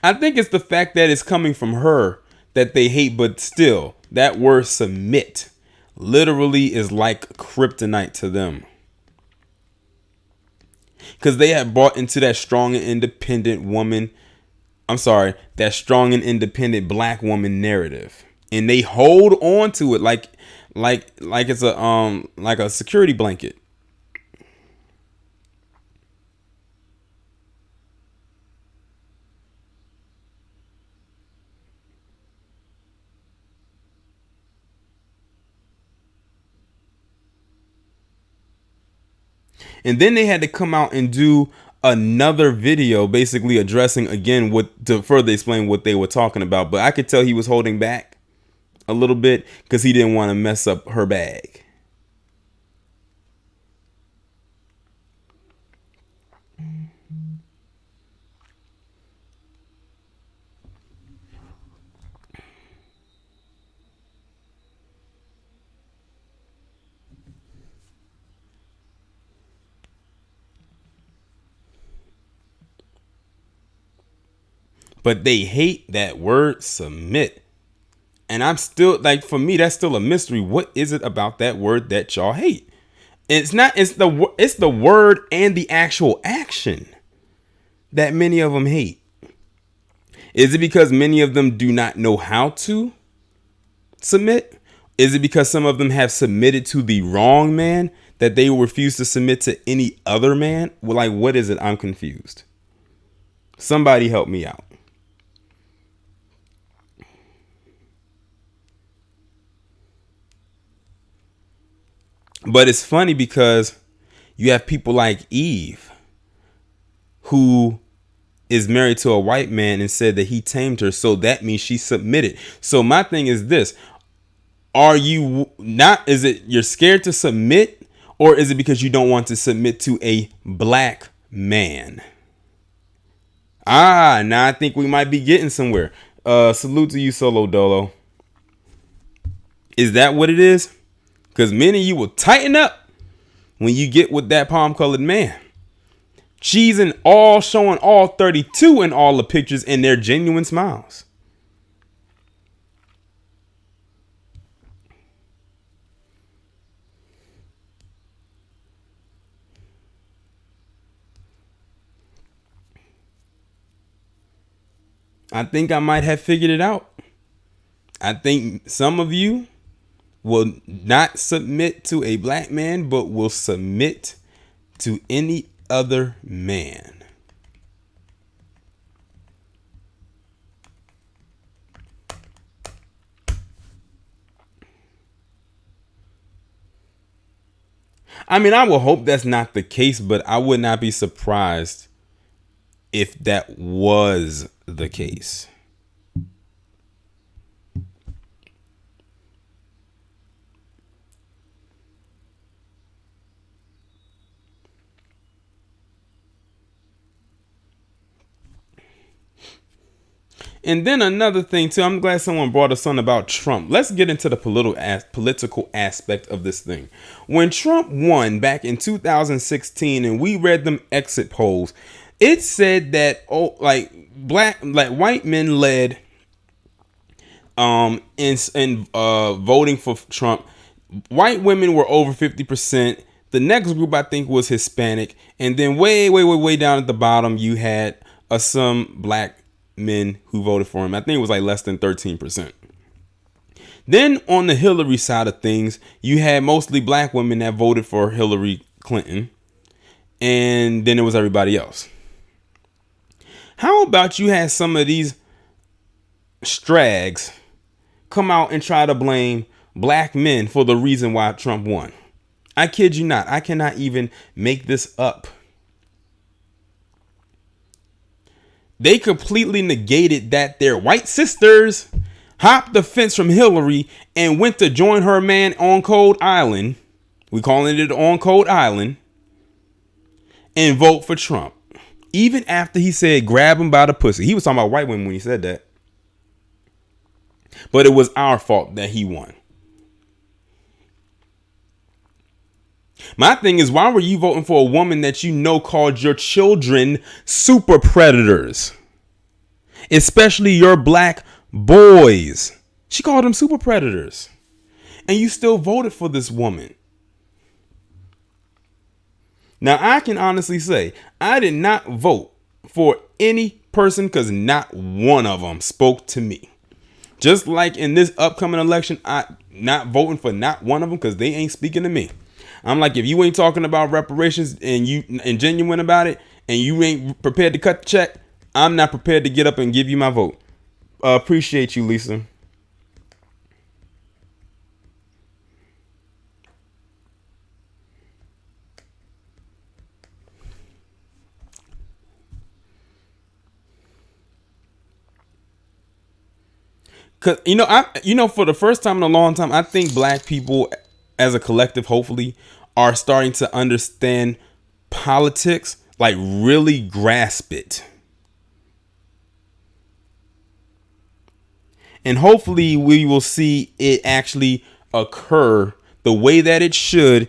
I think it's the fact that it's coming from her that they hate, but still, that word submit literally is like kryptonite to them. Because they have bought into that strong and independent woman. That strong and independent black woman narrative. And they hold on to it like it's a security blanket. And then they had to come out and do another video basically addressing again to further explain what they were talking about. But I could tell he was holding back a little bit because he didn't want to mess up her bag. But they hate that word submit. And I'm still for me, that's still a mystery. What is it about that word that y'all hate? It's the word and the actual action that many of them hate. Is it because many of them do not know how to submit? Is it because some of them have submitted to the wrong man that they refuse to submit to any other man? Well, what is it? I'm confused. Somebody help me out. But it's funny because you have people like Eve, who is married to a white man and said that he tamed her. So that means she submitted. So my thing is this. Is it you're scared to submit, or is it because you don't want to submit to a black man? Now I think we might be getting somewhere. Salute to you, Solo Dolo. Is that what it is? Because many of you will tighten up when you get with that palm-colored man. Cheesing showing all 32 in all the pictures and their genuine smiles. I think I might have figured it out. I think some of you will not submit to a black man, but will submit to any other man. I mean, I will hope that's not the case, but I would not be surprised if that was the case. And then another thing too, I'm glad someone brought us on about Trump. Let's get into the political aspect of this thing. When Trump won back in 2016 and we read them exit polls, it said that white men led in voting for Trump. White women were over 50%. The next group I think was Hispanic, and then way down at the bottom you had some black men who voted for him. I think it was less than 13%. Then on the Hillary side of things, you had mostly black women that voted for Hillary Clinton, and then it was everybody else. How about you had some of these strags come out and try to blame black men for the reason why Trump won? I kid you not. I cannot even make this up. They completely negated that their white sisters hopped the fence from Hillary and went to join her man on Cold Island. We calling it on Cold Island. And vote for Trump. Even after he said grab him by the pussy. He was talking about white women when he said that. But it was our fault that he won. My thing is, why were you voting for a woman that you know called your children super predators? Especially your black boys. She called them super predators. And you still voted for this woman. Now, I can honestly say I did not vote for any person because not one of them spoke to me. Just like in this upcoming election, I not voting for not one of them because they ain't speaking to me. I'm like, if you ain't talking about reparations and genuine about it, and you ain't prepared to cut the check, I'm not prepared to get up and give you my vote. Appreciate you, Lisa. Cause for the first time in a long time, I think black people as a collective, hopefully, are starting to understand politics, like really grasp it. And hopefully we will see it actually occur the way that it should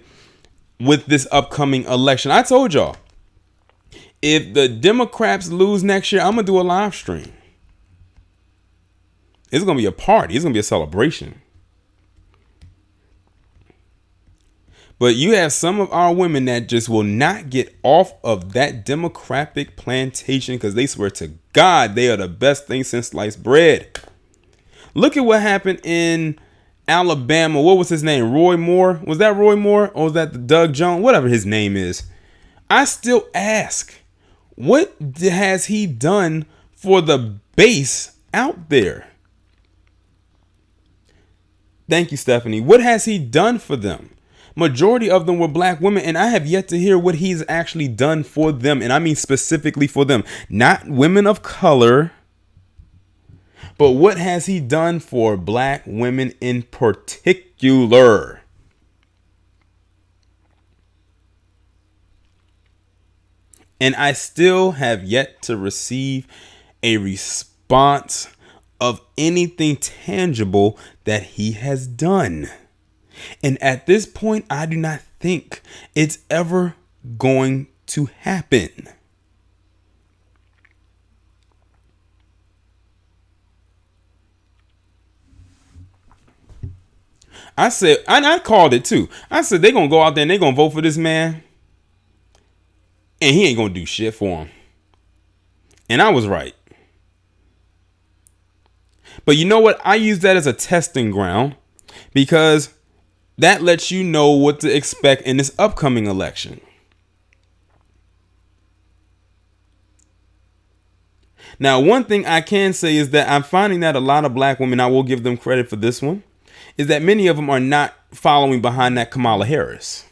with this upcoming election. I told y'all, if the Democrats lose next year, I'm going to do a live stream. It's going to be a party. It's going to be a celebration. But you have some of our women that just will not get off of that Democratic plantation because they swear to God they are the best thing since sliced bread. Look at what happened in Alabama. What was his name? Roy Moore? Was that Roy Moore? Or was that the Doug Jones? Whatever his name is. I still ask, what has he done for the base out there? Thank you, Stephanie. What has he done for them? Majority of them were black women, and I have yet to hear what he's actually done for them. And I mean specifically for them, not women of color. But what has he done for black women in particular? And I still have yet to receive a response of anything tangible that he has done. And at this point, I do not think it's ever going to happen. I said, and I called it too. I said, they're going to go out there and they're going to vote for this man. And he ain't going to do shit for him. And I was right. But you know what? I use that as a testing ground because that lets you know what to expect in this upcoming election. Now, one thing I can say is that I'm finding that a lot of black women, I will give them credit for this one, is that many of them are not following behind that Kamala Harris.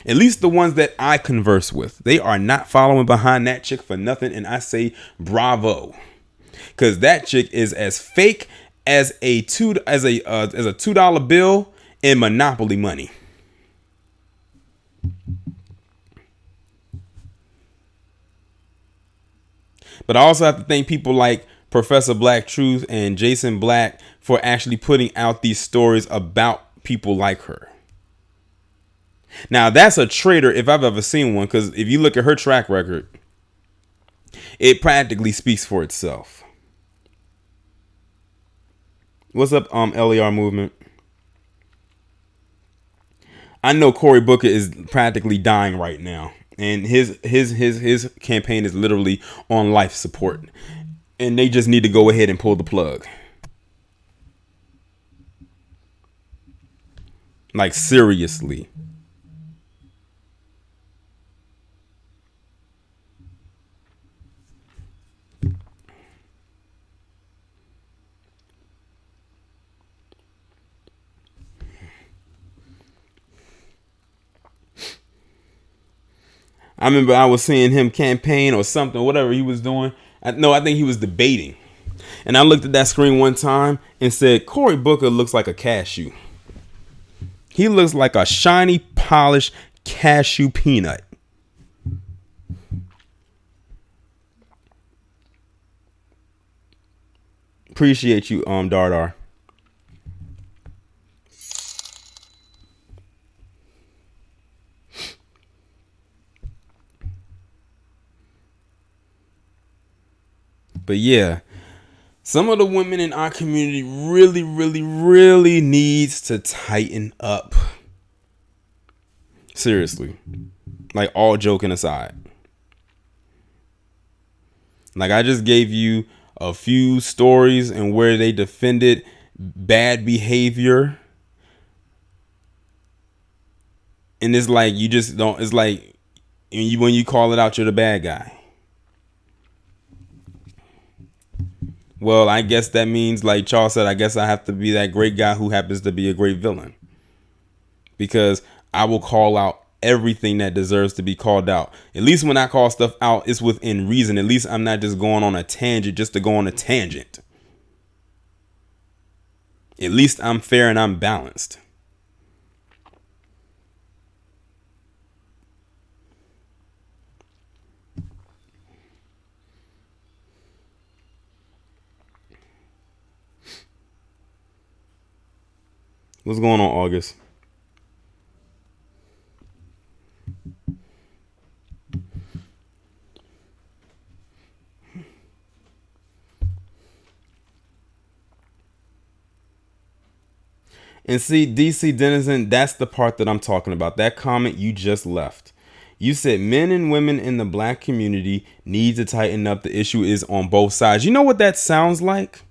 At least the ones that I converse with, they are not following behind that chick for nothing. And I say bravo, because that chick is as fake as a $2 bill in Monopoly money. But I also have to thank people like Professor Black Truth and Jason Black for actually putting out these stories about people like her. Now, that's a traitor if I've ever seen one, because if you look at her track record, it practically speaks for itself. What's up, LER movement? I know Cory Booker is practically dying right now, and his campaign is literally on life support, and they just need to go ahead and pull the plug. Like, seriously. I remember I was seeing him campaign or something, whatever he was doing. I think he was debating. And I looked at that screen one time and said, Cory Booker looks like a cashew. He looks like a shiny, polished cashew peanut. Appreciate you, Dardar. But yeah, some of the women in our community really, really, really needs to tighten up. Seriously. Like, all joking aside. Like, I just gave you a few stories and where they defended bad behavior. And it's like, you just don't, it's like, when you call it out, you're the bad guy. Well, I guess that means, like Charles said, I guess I have to be that great guy who happens to be a great villain. Because I will call out everything that deserves to be called out. At least when I call stuff out, it's within reason. At least I'm not just going on a tangent just to go on a tangent. At least I'm fair and I'm balanced. What's going on, August? And see, DC Denizen, that's the part that I'm talking about. That comment you just left. You said men and women in the black community need to tighten up. The issue is on both sides. You know what that sounds like?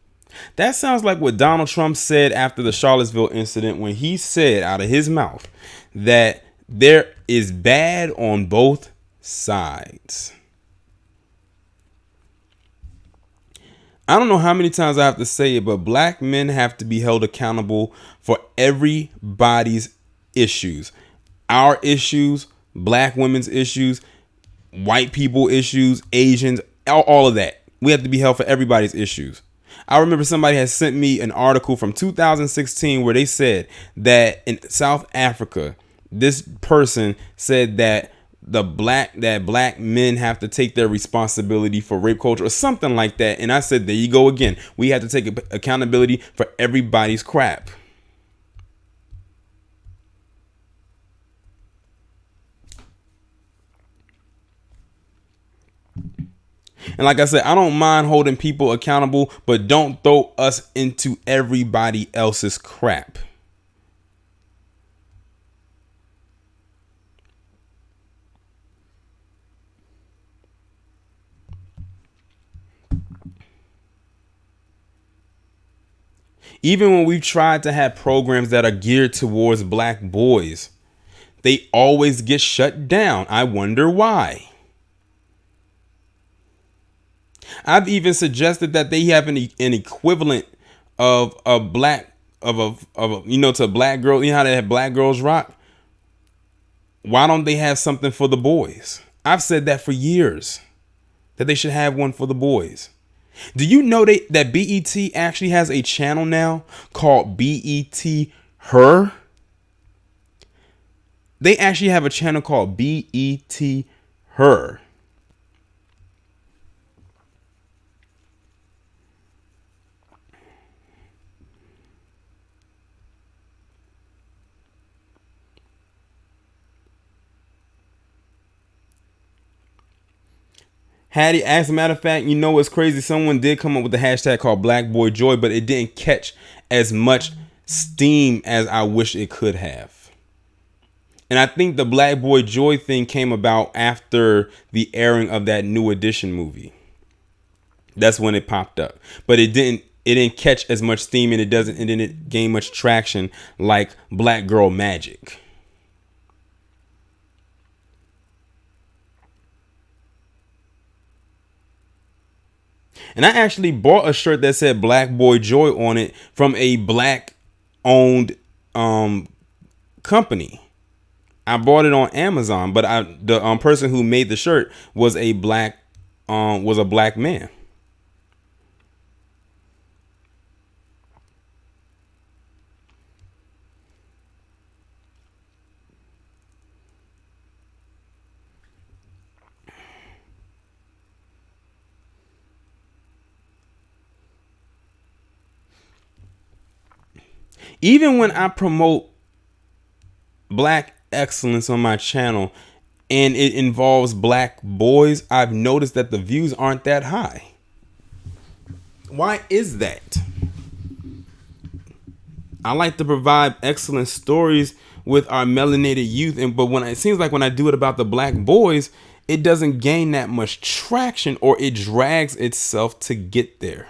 That sounds like what Donald Trump said after the Charlottesville incident, when he said out of his mouth that there is bad on both sides. I don't know how many times I have to say it, but black men have to be held accountable for everybody's issues. Our issues, black women's issues, white people issues, Asians, all of that. We have to be held for everybody's issues. I remember somebody had sent me an article from 2016 where they said that in South Africa, this person said that black men have to take their responsibility for rape culture or something like that. And I said, there you go again. We have to take accountability for everybody's crap. And like I said, I don't mind holding people accountable, but don't throw us into everybody else's crap. Even when we've tried to have programs that are geared towards black boys, they always get shut down. I wonder why. I've even suggested that they have an equivalent of a black to black girl. You know how they have Black Girls Rock? Why don't they have something for the boys? I've said that for years, that they should have one for the boys. Do you know that BET actually has a channel now called BET Her? They actually have a channel called BET Her. Hattie, as a matter of fact, you know what's crazy? Someone did come up with a hashtag called Black Boy Joy, but it didn't catch as much steam as I wish it could have. And I think the Black Boy Joy thing came about after the airing of that New Edition movie. That's when it popped up. But it didn't catch as much steam, and it didn't gain much traction like Black Girl Magic. And I actually bought a shirt that said Black Boy Joy on it from a black owned company. I bought it on Amazon, but the person who made the shirt was a black man. Even when I promote black excellence on my channel and it involves black boys, I've noticed that the views aren't that high. Why is that? I like to provide excellent stories with our melanated youth, but when it seems like when I do it about the black boys, it doesn't gain that much traction, or it drags itself to get there.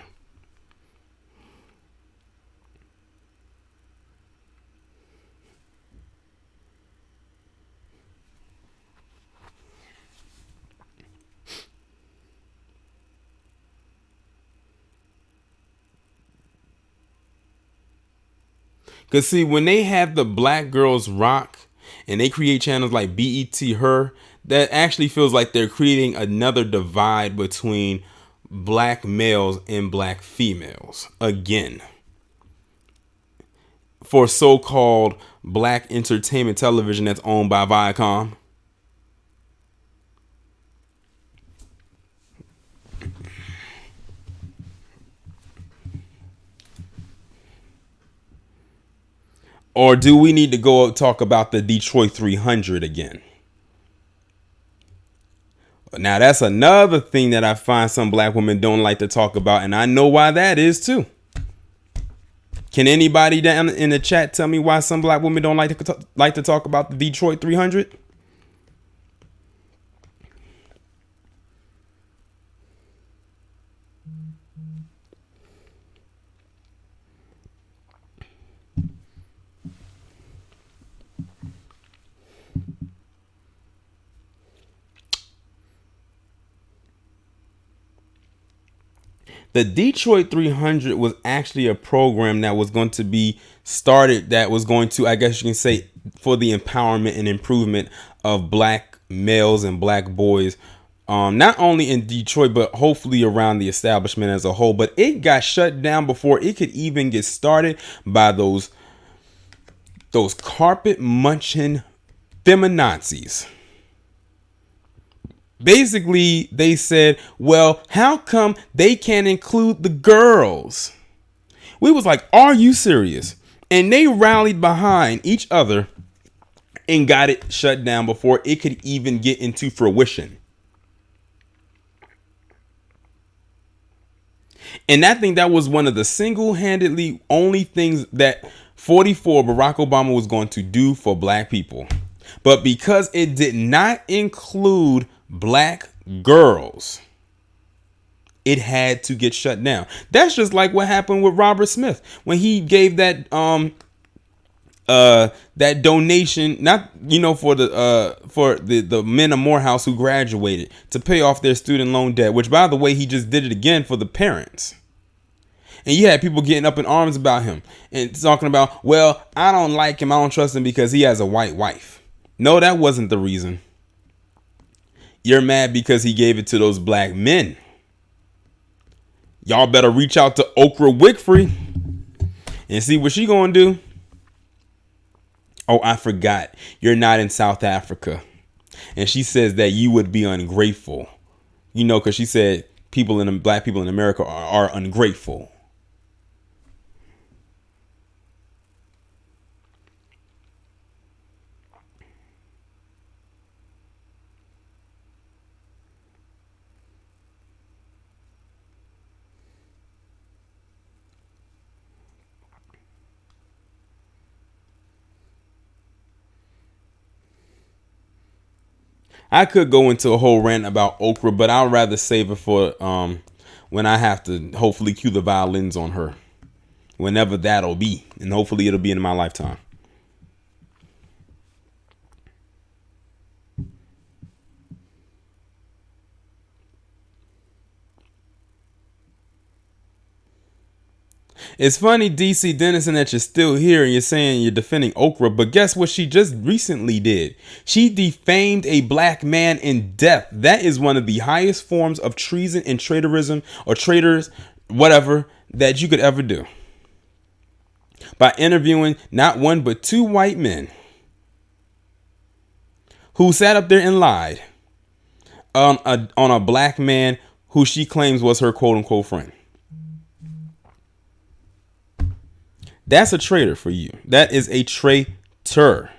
Because, see, when they have the Black Girls Rock and they create channels like BET Her, that actually feels like they're creating another divide between black males and black females again. For so-called black entertainment television that's owned by Viacom. Or do we need to go talk about the Detroit 300 again? Now, that's another thing that I find some black women don't like to talk about, and I know why that is too. Can anybody down in the chat tell me why some black women don't like to talk about the Detroit 300? The Detroit 300 was actually a program that was going to be started, that was going to, I guess you can say, for the empowerment and improvement of black males and black boys, not only in Detroit, but hopefully around the establishment as a whole. But it got shut down before it could even get started by those carpet munching feminazis. Basically, they said, well, how come they can't include the girls? We was like, are you serious? And they rallied behind each other and got it shut down before it could even get into fruition. And I think that was one of the single-handedly only things that 44 Barack Obama was going to do for black people. But because it did not include black girls, it had to get shut down. That's just like what happened with Robert Smith when he gave that that donation, not for the men of Morehouse who graduated to pay off their student loan debt, which, by the way, he just did it again for the parents. And you had people getting up in arms about him and talking about, well, I don't like him, I don't trust him because he has a white wife. No, that wasn't the reason. You're mad because he gave it to those black men. Y'all better reach out to Oprah Winfrey and see what she gonna do. Oh, I forgot. You're not in South Africa. And she says that you would be ungrateful. Because she said black people in America are ungrateful. I could go into a whole rant about Oprah, but I'd rather save it for when I have to hopefully cue the violins on her. Whenever that'll be. And hopefully it'll be in my lifetime. It's funny, DC Dennison, that you're still here and you're saying you're defending Okra, but guess what she just recently did? She defamed a black man in death. That is one of the highest forms of treason and traitorism, or traitors, whatever, that you could ever do. By interviewing not one but two white men who sat up there and lied on a black man who she claims was her quote unquote friend. That's a traitor for you. That is a traitor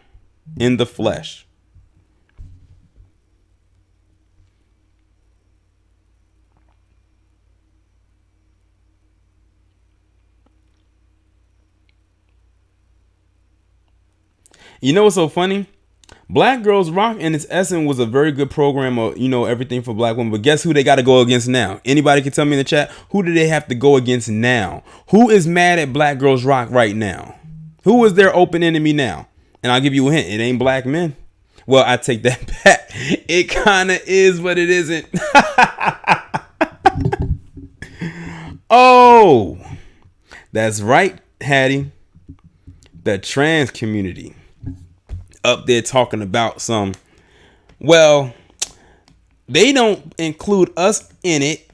in the flesh. You know what's so funny? Black Girls Rock in its essence was a very good program of, everything for black women. But guess who they got to go against now? Anybody can tell me in the chat, who do they have to go against now? Who is mad at Black Girls Rock right now? Who is their open enemy now? And I'll give you a hint. It ain't black men. Well, I take that back. It kind of is, but it isn't. Oh, that's right, Hattie. The trans community up there talking about some, well, they don't include us in it.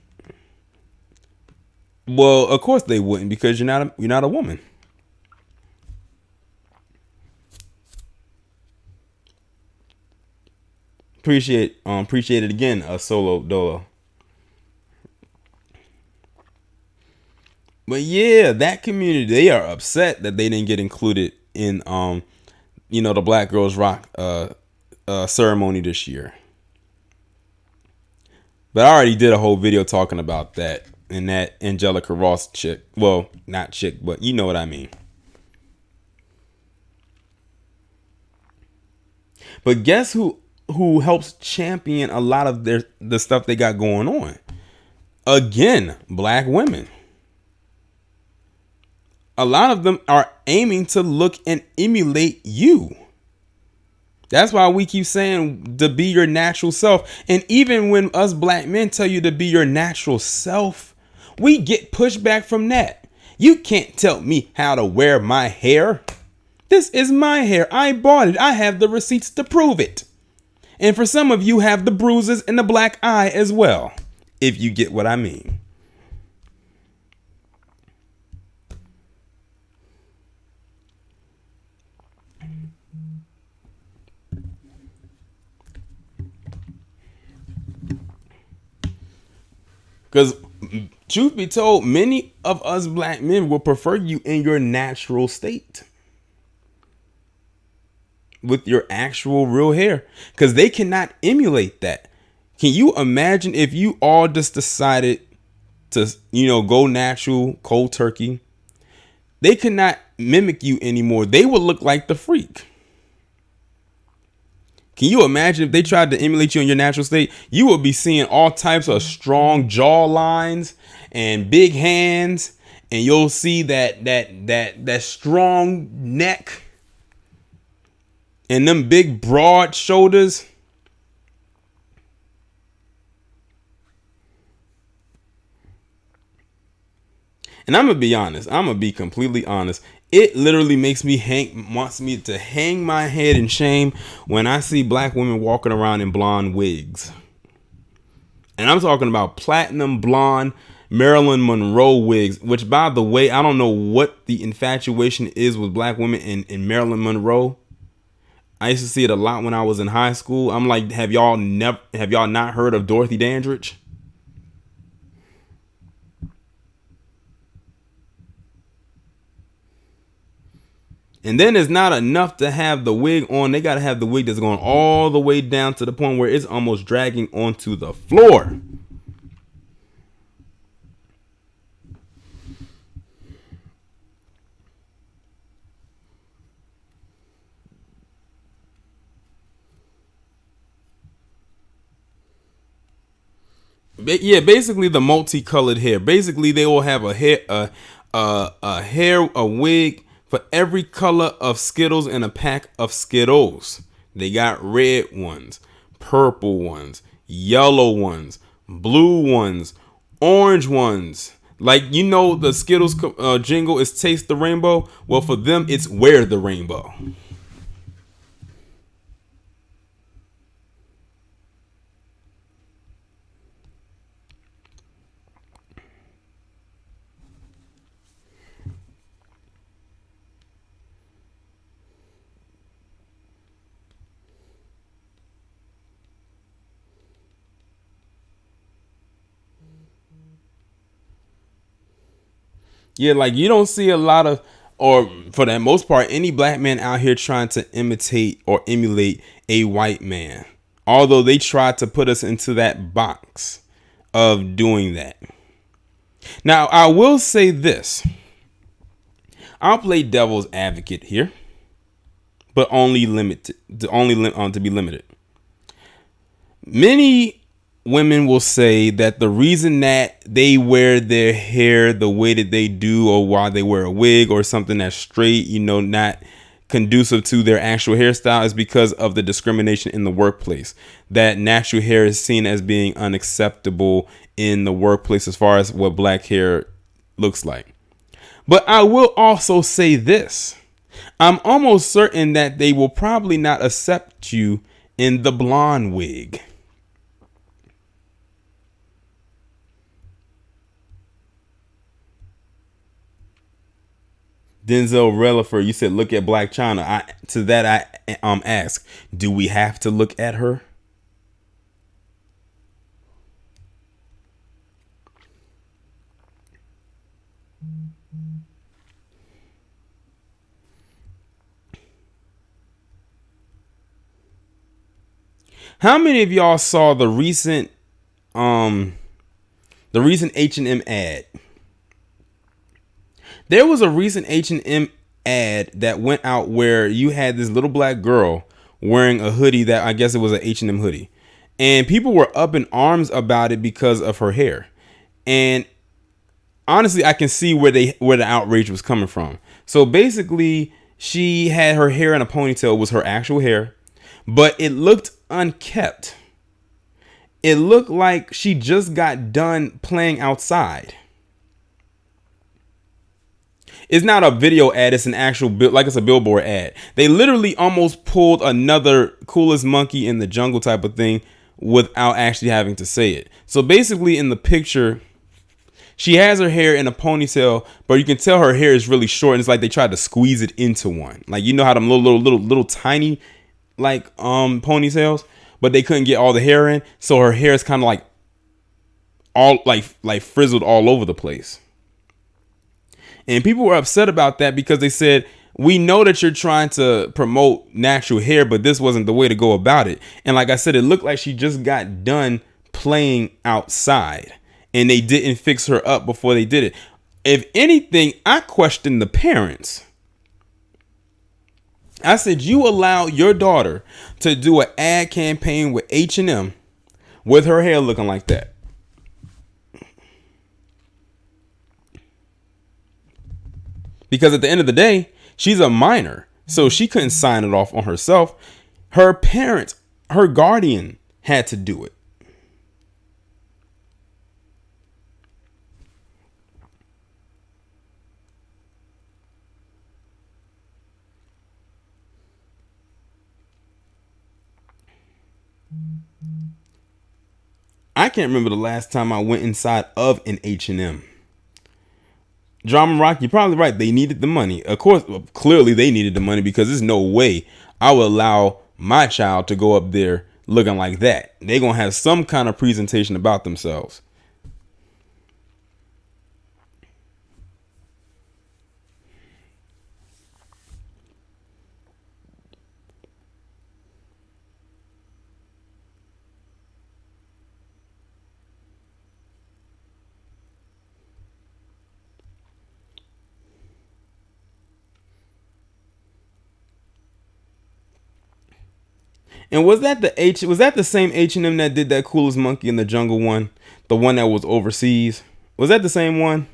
Well, of course they wouldn't, because you're not a woman. Appreciate it again, Solo Dolo. But yeah, that community, they are upset that they didn't get included in the Black Girls Rock ceremony this year. But I already did a whole video talking about that, and that Angelica Ross chick. Well, not chick, but you know what I mean. But guess who helps champion a lot of the stuff they got going on? Again, black women. A lot of them are aiming to look and emulate you. That's why we keep saying to be your natural self. And even when us black men tell you to be your natural self, we get pushback from that. You can't tell me how to wear my hair. This is my hair. I bought it. I have the receipts to prove it. And for some of you, have the bruises and the black eye as well, if you get what I mean. Because truth be told, many of us black men will prefer you in your natural state with your actual real hair, because they cannot emulate that. Can you imagine if you all just decided to, go natural, cold turkey? They cannot mimic you anymore. They would look like the freak. Can you imagine if they tried to emulate you in your natural state? You would be seeing all types of strong jaw lines and big hands, and you'll see that strong neck and them big broad shoulders. And I'm gonna be honest. I'm gonna be completely honest. It literally makes me wants me to hang my head in shame when I see black women walking around in blonde wigs. And I'm talking about platinum blonde Marilyn Monroe wigs, which, by the way, I don't know what the infatuation is with black women in Marilyn Monroe. I used to see it a lot when I was in high school. I'm like, have y'all not heard of Dorothy Dandridge? And then it's not enough to have the wig on. They got to have the wig that's going all the way down to the point where it's almost dragging onto the floor. Yeah, basically the multicolored hair. Basically, they will have a wig for every color of Skittles and a pack of Skittles. They got red ones, purple ones, yellow ones, blue ones, orange ones. Like, you know, the Skittles jingle is "Taste the Rainbow." Well, for them, it's "Wear the Rainbow." Yeah, like you don't see a lot of, or for the most part, any black man out here trying to imitate or emulate a white man. Although they tried to put us into that box of doing that. Now, I will say this. I'll play devil's advocate here, but only limited to be limited. Many women will say that the reason that they wear their hair the way that they do, or why they wear a wig or something that's straight, you know, not conducive to their actual hairstyle, is because of the discrimination in the workplace. That natural hair is seen as being unacceptable in the workplace as far as what black hair looks like. But I will also say this. I'm almost certain that they will probably not accept you in the blonde wig. Denzel Relaford, you said look at Black China. To that I ask, do we have to look at her? How many of y'all saw the recent H&M ad? There was a recent H&M ad that went out where you had this little black girl wearing a hoodie that I guess it was an H&M hoodie. And people were up in arms about it because of her hair. And honestly, I can see where the outrage was coming from. So basically, she had her hair in a ponytail. It was her actual hair, but it looked unkept. It looked like she just got done playing outside. It's not a video ad. It's an actual like it's a billboard ad. They literally almost pulled another Coolest Monkey in the Jungle type of thing without actually having to say it. So basically, in the picture, she has her hair in a ponytail, but you can tell her hair is really short, and it's like they tried to squeeze it into one. Like, you know how them little tiny like ponytails, but they couldn't get all the hair in, so her hair is kind of like all like frizzled all over the place. And people were upset about that because they said, we know that you're trying to promote natural hair, but this wasn't the way to go about it. And like I said, it looked like she just got done playing outside and they didn't fix her up before they did it. If anything, I question the parents. I said, you allow your daughter to do an ad campaign with H&M with her hair looking like that. Because at the end of the day, she's a minor, so she couldn't sign it off on herself. Her parents, her guardian, had to do it. I can't remember the last time I went inside of an H&M. Drama Rock, you're probably right. They needed the money. Of course, clearly they needed the money, because there's no way I would allow my child to go up there looking like that. They're going to have some kind of presentation about themselves. And was that the same H&M that did that Coolest Monkey in the Jungle one? The one that was overseas? Was that the same one?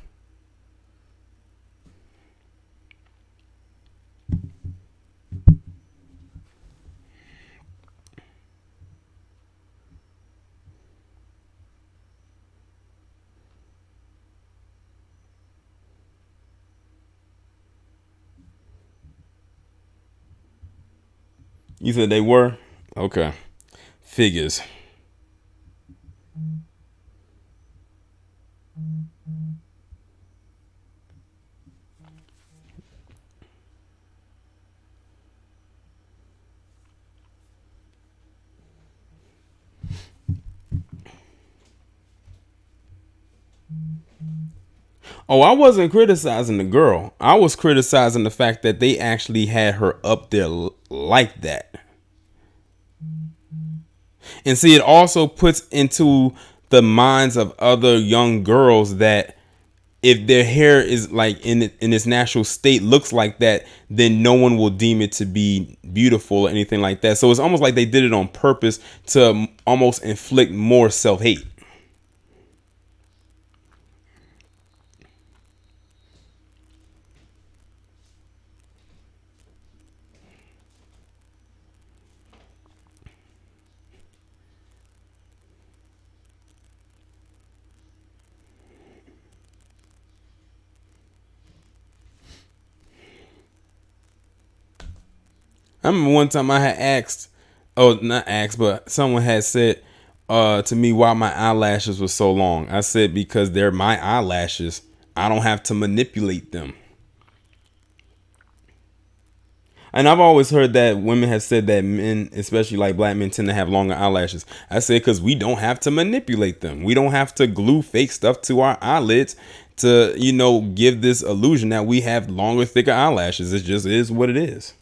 You said they were? Okay. Figures. Oh, I wasn't criticizing the girl. I was criticizing the fact that they actually had her up there like that. And see, it also puts into the minds of other young girls that if their hair is like in its natural state looks like that, then no one will deem it to be beautiful or anything like that. So it's almost like they did it on purpose to almost inflict more self-hate. I remember one time I had asked, oh, not asked, but someone had said to me why my eyelashes were so long. I said, because they're my eyelashes. I don't have to manipulate them. And I've always heard that women have said that men, especially like black men, tend to have longer eyelashes. I said, because we don't have to manipulate them. We don't have to glue fake stuff to our eyelids to, give this illusion that we have longer, thicker eyelashes. It just is what it is.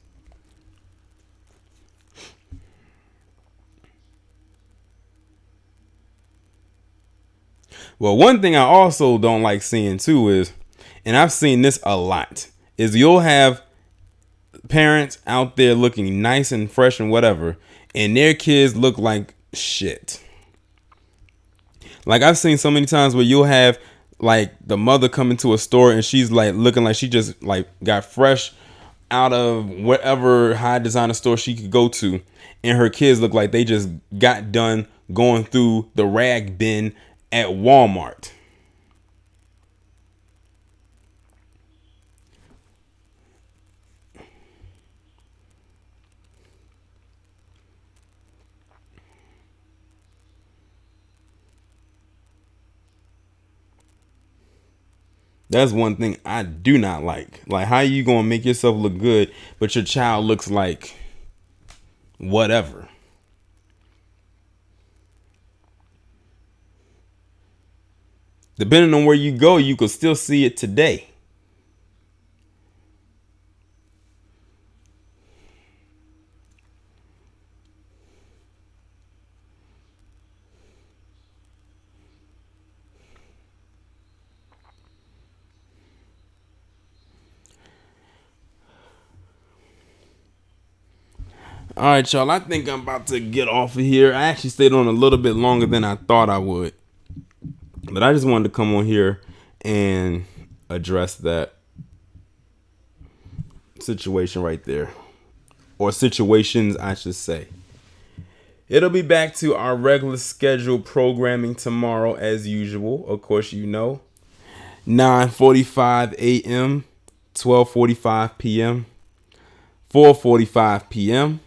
Well, one thing I also don't like seeing too is, and I've seen this a lot, is you'll have parents out there looking nice and fresh and whatever, and their kids look like shit. Like I've seen so many times where you'll have like the mother come into a store and she's like looking like she just like got fresh out of whatever high designer store she could go to, and her kids look like they just got done going through the rag bin at Walmart. That's one thing I do not like. Like, how you gonna make yourself look good, but your child looks like whatever? Depending on where you go, you could still see it today. All right, y'all. I think I'm about to get off of here. I actually stayed on a little bit longer than I thought I would, but I just wanted to come on here and address that situation right there, or situations, I should say. It'll be back to our regular scheduled programming tomorrow as usual. Of course, 9:45 a.m., 12:45 p.m., 4:45 p.m.,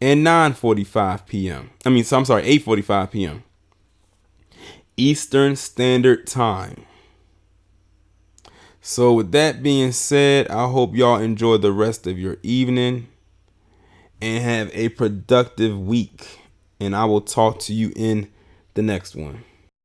and 9:45 p.m. I'm sorry, 8:45 p.m. Eastern Standard Time. So with that being said, I hope y'all enjoy the rest of your evening and have a productive week. And I will talk to you in the next one.